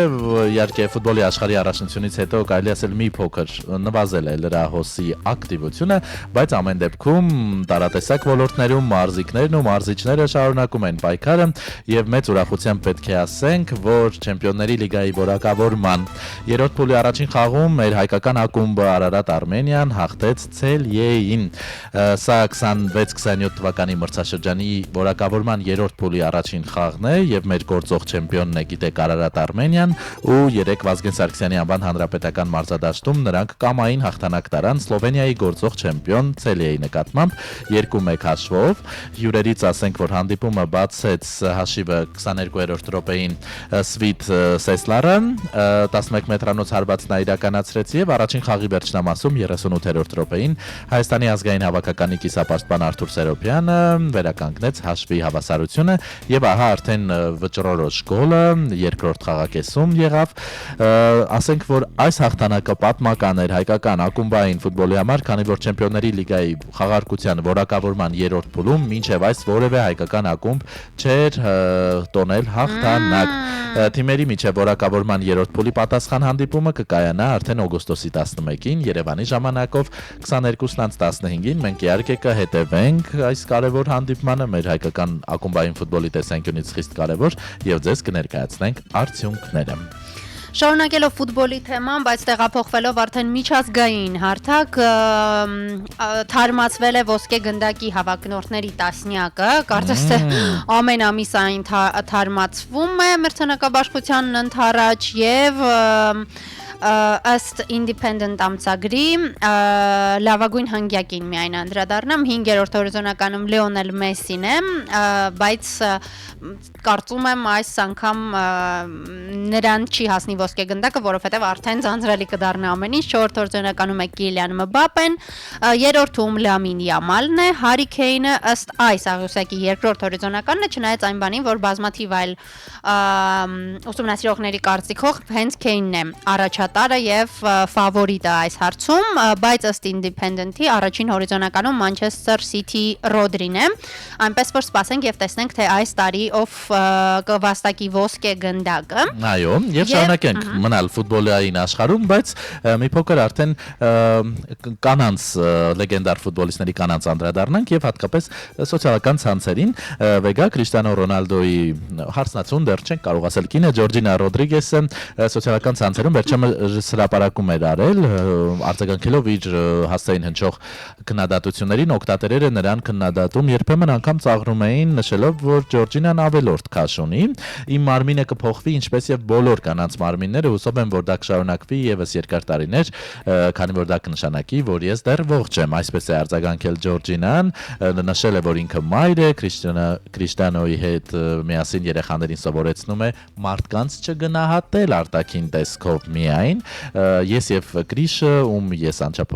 իհարկե ֆուտբոլի աշխարհի առաջնությունից հետո կարելի ասել մի փոքր նվազել է լրահոսի ակտիվությունը բայց ամեն դեպքում տարատեսակ ոլորտներում մարզիկներն ու մարզիչները շարունակում են պայքարը եւ մեծ ուրախությամբ պետք է ասենք որ չեմպիոնների լիգայի որակավորման երրորդ փուլի առաջին խաղում մեր հայկական ակումբը Արարատ Արմենիան հաղթեց Ցելիեին։ Սա 26-27 թվականի մրցաշրջանի որակավորման երրորդ փուլի առաջին խաղն է եւ մեր գործող չեմպիոնն է գիտեք Արարատ Արմենիան ու 3 Վազգեն Սարգսյանի անվան հանրապետական մարզադաշտում նրանք կամային հաղթանակ տարան Սլովենիայի գործող չեմպիոն Ցելիեի նկատմամբ 2-1 հաշվով։ Հյուրերից ասենք որ հանդիպումը բացեց հաշիվը 22-րդ րոպեին Սվիտ Սեսլարը 11 մետրանոց հարվածն իրականացրեց եւ առաջին խաղի վերջնամասում 38-րդ րոպեին Հայաստանի ազգային հավաքականի կիսապաշտպան Արթուր Սերոբյանը վերականգնեց հաշվի հավասարությունը եւ ահա արդեն վճռորոշ գոլը երկրորդ խաղակեսում եղավ ասենք որ այս հաղթանակը պատմական էր հայկական ակումբային ֆուտբոլի համար քանի որ չեմպիոնների լիգայի խաղարկության որակավորման երրորդ փուլում մինչեւ այս որևէ հայկական ակումբ չէր տոնել հաղթանակ թիմերի միջև որակավորման երրորդ փուլի պատասխան հանդիպումը կկայանա արդեն օգոստոսի 11-ին Երևանի ժամանակով 22:15-ին մենք իհարկե կհետևենք այս կարևոր հանդիպմանը մեր հայկական ակումբային ֆուտբոլի տեսանկյունից խիստ կարևոր եւ ձեզ կներկայացնենք արդյունքները Շարունակելով ֆուտբոլի թեման, բայց տեղափոխվելով արդեն միջազգային հարթակ թարմացվել է ոսկե գնդակի հավակնորդների տասնյակը, կարծես թե ամեն ամիս այն թարմացվում է մրցանակաբաշխությանն ընդառաջ եւ ըստ Independent ամսագրի լավագույն հնգյակին միայն անդրադառնամ 5-րդ հորիզոնականում Լեոնել Մեսին է, բայց կարծում եմ այս անգամ նրան չի հասնի ոսկե գնդակը, որովհետև արդեն ձանձրալի կդառնա ամեն ինչ 4-րդ հորիզոնականում է Կիլիան Մբապեն, երրորդում Լամին Յամալն է, Հարի Քեյնը ըստ այս աղյուսակի երկրորդ հորիզոնականն է, չնայած այն բանին, որ բազմաթիվ այլ ուսումնասիրողների կարծիքով հենց Քեյնն է առաջատարը եւ ֆավորիտը այս հարցում, բայց ըստ Independent-ի առաջին հորիզոնականում Manchester City Rodri-ն է, այնպես որ սպասենք եւ տեսնենք թե այս տարի ով կվաստակի ոսկե գնդակը։ Այո, եւ շարունակենք մնալ ֆուտբոլային աշխարհում, բայց մի փոքր արդեն կանանց լեգենդար ֆուտբոլիստների կանանց անդրադառնանք եւ հատկապես սոցիալական ցանցերին վեգա Քրիշտիանո Ռոնալդոյի հարցնացուն դեռ չենք կարող ասել կինը Ջորջինա Ռոդրիգեսը սոցիալական ցանցերում վերջինս հրապարակում էր արել արձագանքելով իր հասցեին հնչող քննադատություններին օգտատերերը նրան քննադատում երբեմն անգամ ծաղրում էին նշելով որ Ջորջինան ավելորդ քաշ ունի իմ մարմինը կփոխվի ինչպես եւ բոլոր կանանց մարմինները հուսով եմ որ դա կշարունակվի եւս երկար տարիներ քանի որ դա կնշանակի որ ես դեռ ողջ եմ այսպես է արձագանքել Ջորջինան նշել է որ ինքը մայր է Քրիշտիանոյի հետ միասին երեխաներին սովորեցնում է մարդկանց չգնահատել արտաքին տեսքով միայն ես եւ Կրիշը ում ես անչափ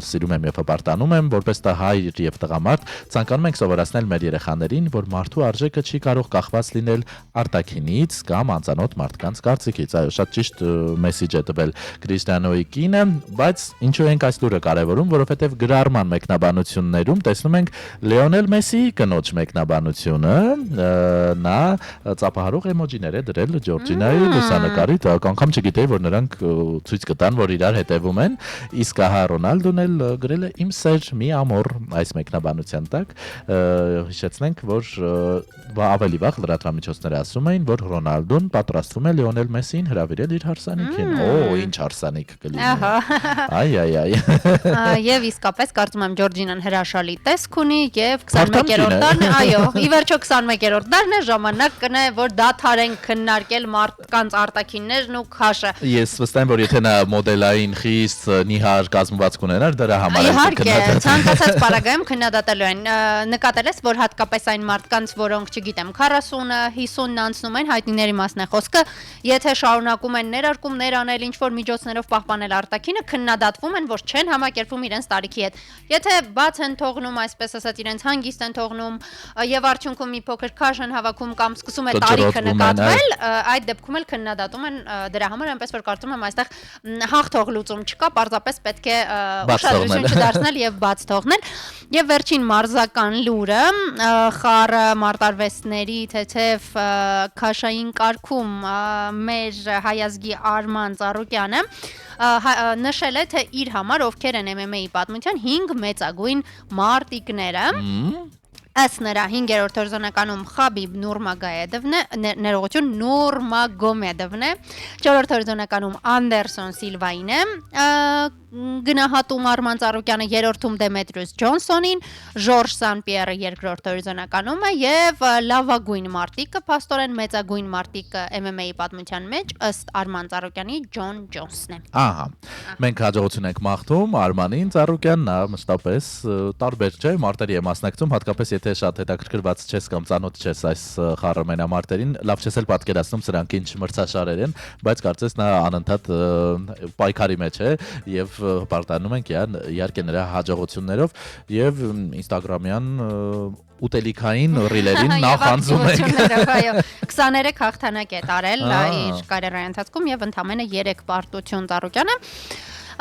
սիրում եմ եւ հպարտանում եմ որպես հայր եւ տղամարդ ցանկանում ենք սովորացնել մեր երեխաներին որ մարդու արժեքը չի կարող կախված լինել արտաքինից կամ անծանոթ մարդկանց կարծիքից այո շատ ճիշտ մեսեջ է տվել Քրիստիանոյի կինը բայց ինչու ենք այս լուրը կարևորում որովհետեւ գրառման մեկնաբանություններում տեսնում ենք Լեոնել Մեսիի կնոջ մեկնաբանությունը նա ծափահարող էմոջիներ է դրել Ջորջինայի լուսանկարի տակ անգամ չգիտեի որ նրանք ցույց կտան որ իրար հետևում են իսկ ահա Ռոնալդոն էլ գրել է իմ սեր մի ամոր այս մեկնաբանության տակ հիշեցնենք որ ավելի վաղ լրատվամիջոցները ասում էին որ Ռոնալդոն պատրաստվում է Լեոնել Մեսիին հրավիրել իր հարսանիքին ինչ հարսանիք կլինի այ եւ իսկապես կարծում եմ Ջորջինան հրաշալի տեսք ունի եւ 21-րդ դարն այո ի վերջո 21-րդ դարն է ժամանակ կնե որ դադարեն քննարկել մարդկանց արտաքիններն ու քաշը ես վստահ վստահ եմ, որ եթե նա մոդելային խիստ նիհար կազմվածք ուներ, դրա համար Իհարկե, ցանկացած պարագայում քննադատելու են։ Նկատել ես, որ հատկապես այն մարդկանց, որոնք, չգիտեմ, 40-ը, 50-ն անցնում են, հայտնիների մասն է խոսքը, եթե շարունակում են ներարկումներ անել, ինչ որ միջոցներով պահպանել արտաքինը, քննադատվում են, որ չեն համակերպվում իրենց տարիքի հետ։ Եթե բաց են թողնում, այսպես ասած, իրենց հանգիստ են թողնում եւ արդյունքում մի փոքր քաշ են հավաքում կամ սկսում է տարիքը նկատվել, այդ դեպքում էլ քննադատում են դրա համար, այնպես որ կարծում եմ այստեղ հաղթող լուծում չկա, պարզապես պետք է ուշադրություն չդարձնել եւ բաց թողնել։ Եվ վերջին մարզական լուրը խառը մարտարվեստների թեթև քաշային կարգում մեր հայազգի Արման Ծառուկյանը նշել է, թե իր համար ովքեր են MMA-ի պատմության 5 մեծագույն մարտիկները։ Ըստ նրա 5-րդ հորիզոնականում Խաբիբ Նուրմագոմեդովն է, 4-րդ հորիզոնականում Անդերսոն Սիլվային է, գնահատում Արման Ծառուկյանը 3-րդում Դեմետրիուս Ջոնսոնին, Ժորժ Սանպիերը 2-րդ հորիզոնականում է եւ լավագույն մարտիկը, փաստորեն մեծագույն մարտիկը MMA-ի պատմության մեջ ըստ Արման Ծառուկյանի Ջոն Ջոնսն է։ Ահա։ Մենք հաջողություն ենք մաղթում Արմանին Ծառուկյանն, նա մշտապես տարբեր չէ, մարտերի է մասնակցում, հատկապես եթե շատ հետաքրքրված չես կամ ծանոթ չես այս խառը մենամարտերին, լավ չես էլ պատկերացնում սրանք ինչ մրցաշարեր են, բայց կարծես նա անընդհատ պայքարի մեջ է եւ պարտանում ենք իհարկե նրա հաջողություններով եւ Instagram-յան ուտելիքային ռիլերին նախանձում ենք։ Այո, 23 հաղթանակ է տարել իր կարիերայի ընթացքում եւ ընդամենը 3 պարտություն Ծառուկյանը։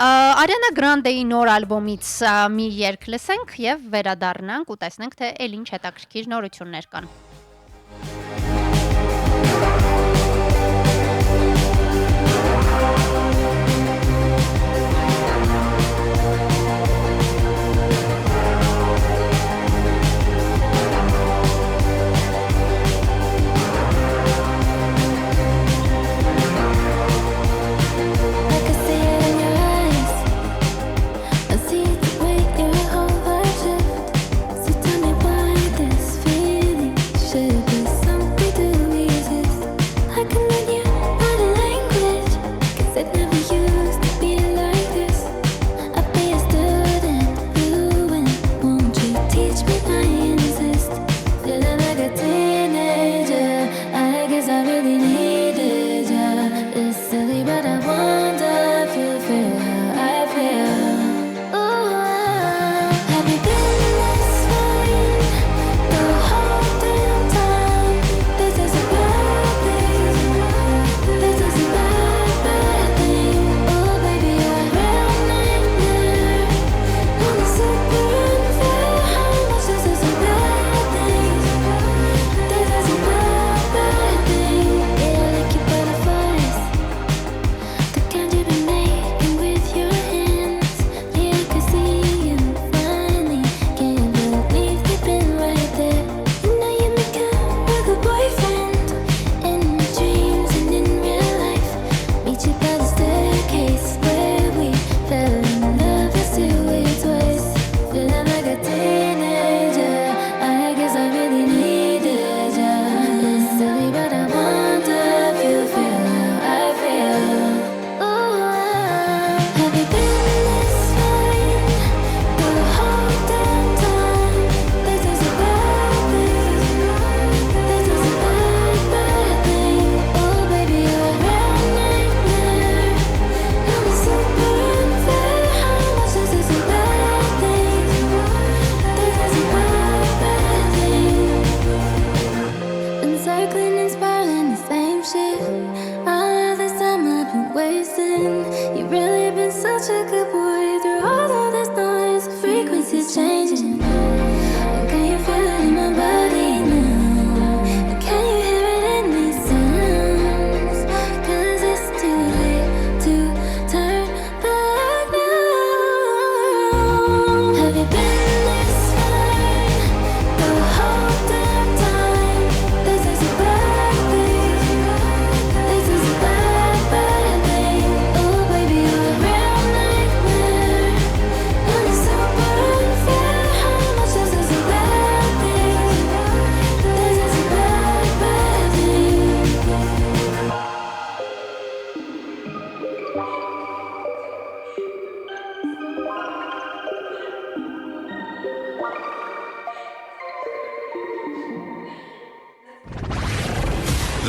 Ariana Grande-ի նոր ալբոմից մի երգ լսենք եւ վերադառնանք ու տեսնենք, թե էլ ինչ հետաքրքիր նորություններ կան։ Unfair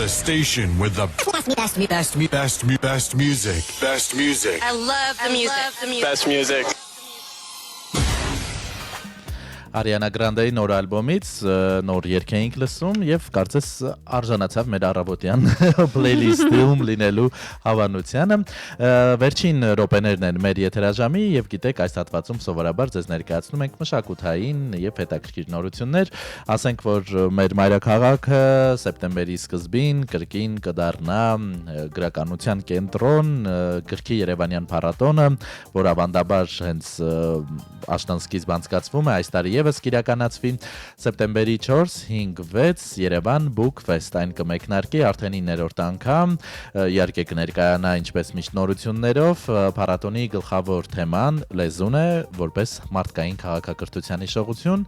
The station with the best music. Best music. I love the music. Best music. Ariana Grande-ի նոր ալբոմից նոր երգ էինք լսում եւ կարծես արժանացավ մեր առավոտյան playlist-ում լինելու հավանությանը։ Վերջին րոպեներն են մեր եթերաժամի եւ գիտեք այս հատվածում սովորաբար ձեզ ներկայացնում ենք մշակութային եւ հետաքրքիր նորություններ, ասենք որ մեր մայրաքաղաքը սեպտեմբերի սկզբին կրկին կդառնա գրականության կենտրոն, գրքի Երևանյան փառատոնը, որ ավանդաբար հենց աշնան սկիզբ անցկացվում է, այս տարի եւս կիրականացվի սեպտեմբերի 4-5-6 Երևան Book Fest այն կմեկնարկի արդեն 9-րդ անգամ, իհարկե կներկայանա ինչպես միշտ նորություններով, փառատոնի գլխավոր թեման լեզուն է, որպես մարդկային քաղաքակրթության հիշողություն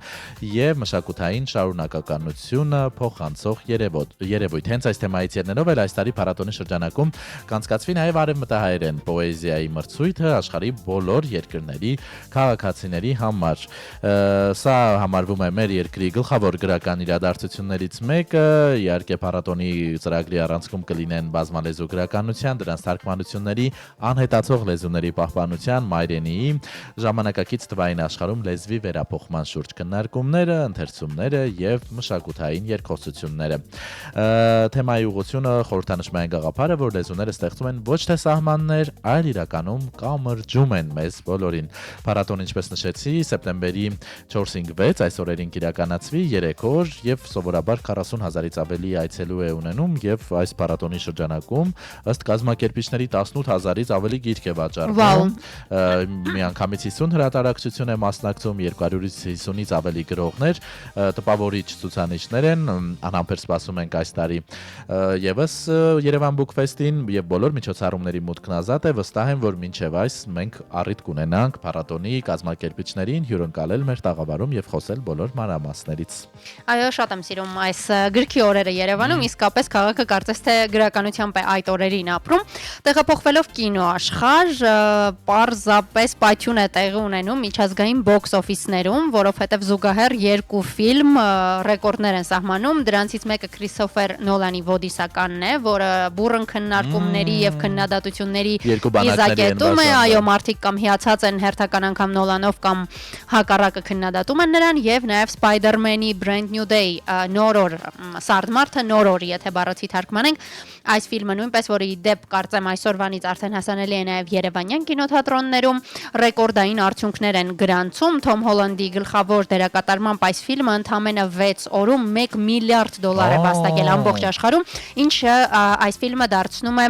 եւ մշակութային շարունակականությունը փոխանցող երևույթ։ Հենց այս թեմայից ելնելով էլ այս տարի փառատոնի շրջանակում կանցկացվի նաեւ արևմտահայերեն պոեզիայի մրցույթը աշխարհի բոլոր երկրների քաղաքացիների համար։ Սա համարվում է մեր երկրի գլխավոր գրական իրադարձություններից մեկը, իհարկե փառատոնի ծրագրի առանցքում կլինեն բազմալեզու գրականության, դրանց թարգմանությունների, անհետացող լեզուների պահպանության, մայրենիի, ժամանակակից թվային աշխարհում լեզվի վերափոխման շուրջ քննարկումները, ընթերցումները եւ մշակութային երկխոսությունները։ Թեմայի ուղղությունը խորհրդանշում է գաղափարը, որ լեզուները ստեղծում են ոչ թե սահմաններ, այլ իրականում կամրջում են մեզ բոլորին։ Փառատոնը, ինչպես նշեցի, սեպտեմբերի 4-5-6 այս օրերին կիրականացվի 3 օր եւ սովորաբար 40,000-ից ավելի այցելու է ունենում եւ այս փառատոնի շրջանակում ըստ կազմակերպիչների 18,000-ից ավելի գիրք է վաճառվում։ Միանգամից 50 հրատարակչություն է մասնակցում, 200-ից 50-ից ավելի գրողներ, տպավորիչ ցուցանիշներ են, անհամբեր սպասում ենք այս տարի եւս Երևան Book Fest-ին եւ բոլոր միջոցառումների մուտքն ազատ է, վստահ եմ, որ մինչեւ այս մենք առիթ կունենանք փառատոնի կազմակերպիչներին հյուրընկալել մեր տաղավարում եւ խոսել բոլոր մանրամասներից։ Այո, շատ եմ սիրում այս գրքի օրերը Երևանում, իսկապես քաղաքը կարծես թե գրականությամբ է այդ օրերին ապրում։ Տեղափոխվելով կինո աշխարհ, պարզապես պայթյուն է տեղի ունենում միջազգային բոքս օֆիսներում, որովհետեւ զուգահեռ 2 ֆիլմ ռեկորդներ են սահմանում, դրանցից մեկը Քրիստոֆեր Նոլանի Ոդիսականն է, որը բուրըն քննարկումների եւ քննադատությունների իզակետում է, այո, մարդիկ կամ հիացած են հերթական անգամ Նոլանով կամ հակառակը քննադատում են նրան եւ նաեւ Spider-Man-ի Brand New Day նոր օր, Սարդմարթը նոր օր, եթե բառացի թարգմանենք, այս ֆիլմը նույնպես որի դեպ կարծեմ այսօրվանից արդեն հասանելի է նաեւ Երևանյան կինոթատրոններում, ռեկորդային արդյունքներ են գրանցում, Թոմ Հոլանդի գլխավոր դերակատարմամբ այս ֆիլմը ընդամենը 6 օրում $1 միլիարդ է վաստակել ամբողջ աշխարհում, ինչը այս ֆիլմը դարձնում է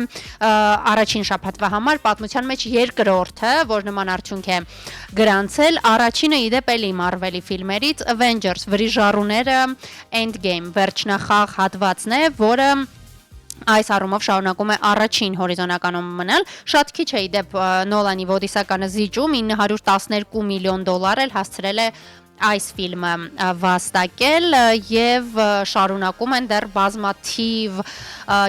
առաջին շաբաթվա համար պատմության մեջ երկրորդը, որ նման արդյունք է գրանցել, առաջինը իդեպ էլի Marvel-ի ֆիլմերից Avengers վրիժառուները Endgame վերջնախաղ հատվածն է, որը այս առումով շարունակում է առաջին հորիզոնականում մնալ, շատ քիչ է իդեպ Նոլանի Ոդիսականը զիջում, $912 միլիոն էլ հասցրել է այս ֆիլմը վաստակել եւ շարունակում են դեռ բազմաթիվ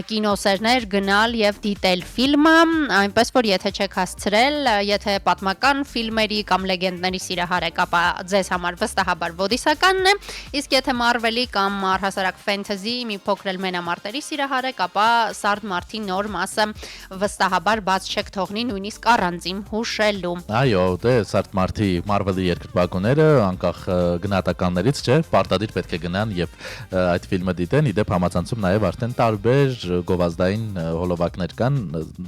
կինոսերներ գնալ եւ դիտել ֆիլմը, այնպես որ եթե չեք հասցրել, եթե պատմական ֆիլմերի կամ լեգենդների սիրահար եք, ապա ձեզ համար վստահաբար Ոդիսականն է, իսկ եթե Marvel-ի կամ առհասարակ ֆենթեզի մի փոքր էլ մենամարտերի սիրահար եք, ապա Սարդմարթի նոր մասը վստահաբար բաց չեք թողնի նույնիսկ առանց իմ հուշելու։ Այո, դե Սարդմարթի Marvel-ի երկրպագուները անկախ գնահատականներից չէ, պարտադիր պետք է գնան եւ այդ ֆիլմը դիտեն, իդեպ համացանցում նաեւ արդեն տարբեր գովազդային հոլովակներ կան,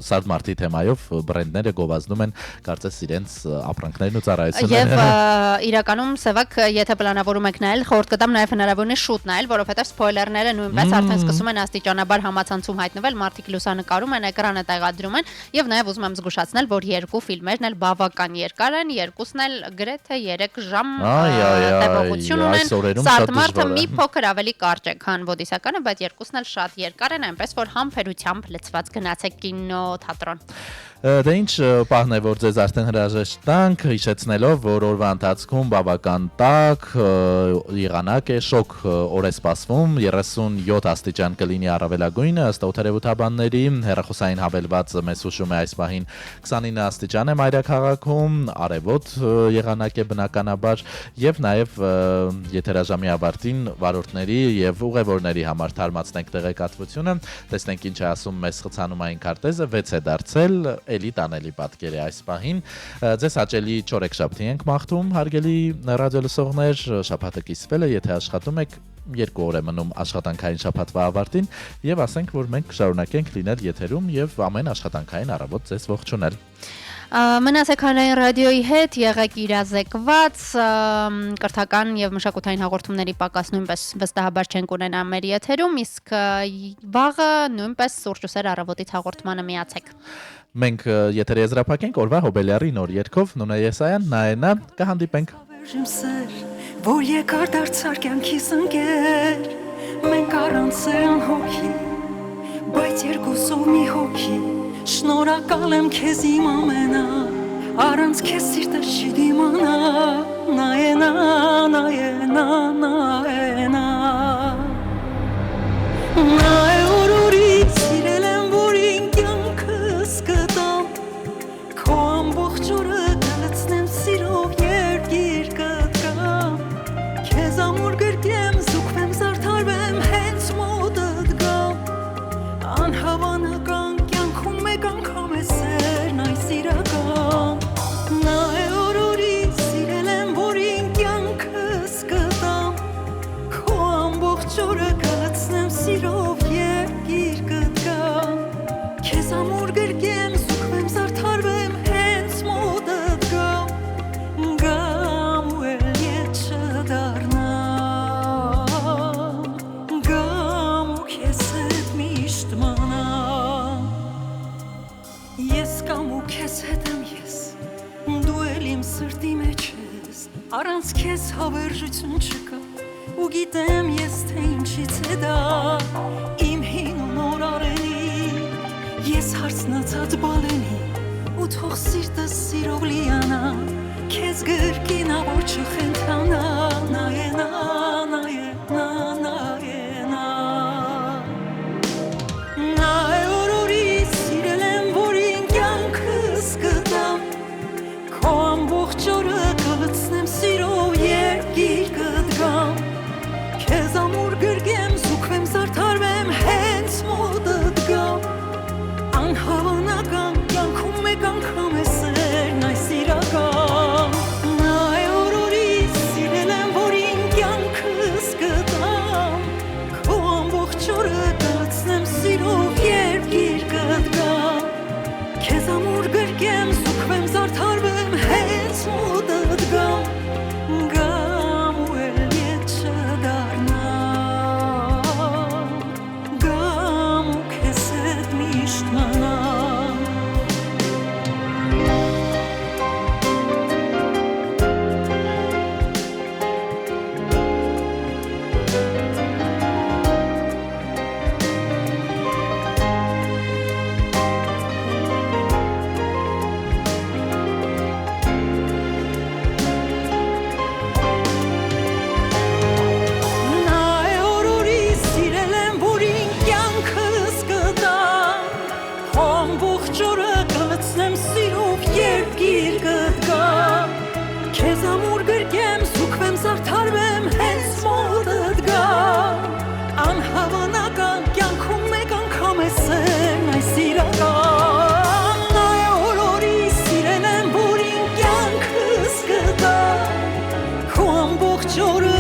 Սարդմարթի թեմայով բրենդները գովազդում են կարծես իրենց ապրանքներն ու ծառայությունները։ Եվ իրականում Սևակ, եթե պլանավորում եք նայել, խորհուրդ կտամ նաեւ հնարավորինս շուտ նայել, որովհետեւ սփոյլերները նույնպես արդեն սկսում են աստիճանաբար համացանցում հայտնվել, մարդիկ լուսանկարում են, էկրանը տեղադրում են եւ նաեւ ուզում եմ զգուշացնել, որ 2 ֆիլմերն էլ բավական երկար են, երկուսն էլ գրեթե 3 ժամ տևողություն ունեն, Սարդմարթը մի փոքր ավելի կարճ է, քան Ոդիսականը, բայց երկուսն էլ շատ երկար են, այնպես որ համբերությամբ լցված գնացեք կինոթատրոն։ Դե ինչ պահն է, որ ձեզ արդեն հրաժեշտ տանք, հիշեցնելով, որ օրվա ընթացքում բավական տաք եղանակ է, շոկ օր է սպասվում, 37 աստիճան կլինի առավելագույնը, ըստ օդերևութաբանների, հեռախոսային հավելվածը մեզ հուշում է այս պահին 29 աստիճան է մայրաքաղաքում, արևոտ եղանակ է բնականաբար եւ նաեւ եթերաժամի ավարտին վարորդների եւ ուղևորների համար թարմացնենք տեղեկատվությունը, տեսնենք ինչ է ասում մեզ խցանումային քարտեզը, 6 է դարձել, էլի տանելի պատկեր է այս պահին։ Ձեզ հաճելի չորեքշաբթի ենք մաղթում, հարգելի ռադիո լսողներ, շաբաթը կիսվել է, եթե աշխատում եք 2 օր է մնում աշխատանքային շաբաթվա ավարտին եւ ասենք, որ մենք կշարունակենք լինել եթերում եւ ամեն աշխատանքային առավոտ ձեզ ողջունել։ Մնացեք հանրային ռադիոյի հետ, եղեք իրազեկված, կրթական եւ մշակութային հաղորդումների պակաս նույնպես վստահաբար չենք ունենա մեր եթերում, իսկ վաղը նույնպես սուրճուսեր առավոտից հաղորդմանը միացեք։ Մենք եթերի եզրափակենք օրվա հոբելյարի նոր երգով Նունե Եսայան, Նաենա, կհանդիպենք։ Որ եկար դարձար կյանքիս ընկեր, մենք առանց սրան հոգի, բայց երկուսով մի հոգի, շնորհակալ եմ քեզ իմ ամենա, առանց քեզ սիրտս չի դիմանա, Նաենա, Նաենա, Նաենա, նա է օրորից սիրել եմ, որին կյանքս կտամ, քո ամբողջ օրը կլցնեմ սիրով երկիր կտկամ, քեզ ամուր գրկեմ, զուգվեմ, զարդարվեմ, հենց մոտդ գամ, անհավանական կյանքում մեկ անգամ է սերն այս իրական, նա է օրորից սիրել եմ, որին կյանքս կտամ, քո ամբողջ օրը կլցնեմ սիրով երկիր կտկամ, քեզ ամուր գրկեմ, զուգվեմ, զարդարվեմ, հենց մոտդ գամ, գամ ու էլ ետ չդառնամ, գամ ու քեզ հետ միշտ մնամ, ես կամ ու քեզ հետ եմ ես, դու էլ իմ սրտի մեջ ես, առանց քեզ հավերժություն չկա, ու գիտեմ ես թե ինչից է դա, իմ հին ու նոր արենի, ես հարցնացած բալենի, ու թող սիրտս սիրով լիանա, քեզ գրկինա որ չխենթանա, Նաենա, Նաենա, Նաենա, նա է օրորից սիրել եմ, որին կյանքս կտամ, քո ամբողջ օրը կլցնեմ սիրով երկիր կտկամ, քեզ ամուր գրկեմ, զուգվեմ, զարդարվեմ, հենց մոտդ գամ, անհավանական կյանքում մեկ անգամ է սերն այս իրական, նա է օրորից սիրել եմ, որին կյանքս կտամ, քո ամբողջ օրը կլցնեմ սիրով երկիր կտկամ, քեզ ամուր գրկեմ, զուգվեմ, զարդարվեմ, հենց մոտդ գամ, գամ ու էլ ետ չդառնամ, գամ ու քեզ հետ միշտ մնամ, նա է օրորից սիրել եմ, որին կյանքս կտամ, քո ամբողջ օրը կլցնեմ սիրով երկիր կտկամ, քեզ ամուր գրկեմ, զուգվեմ, զարդարվեմ, հենց մոտդ գամ, անհավանական կյանքում մեկ անգամ է սերն այս իրական, նա է օրորից սիրել եմ, որին կյանքս կտամ, քո ամբողջ օրը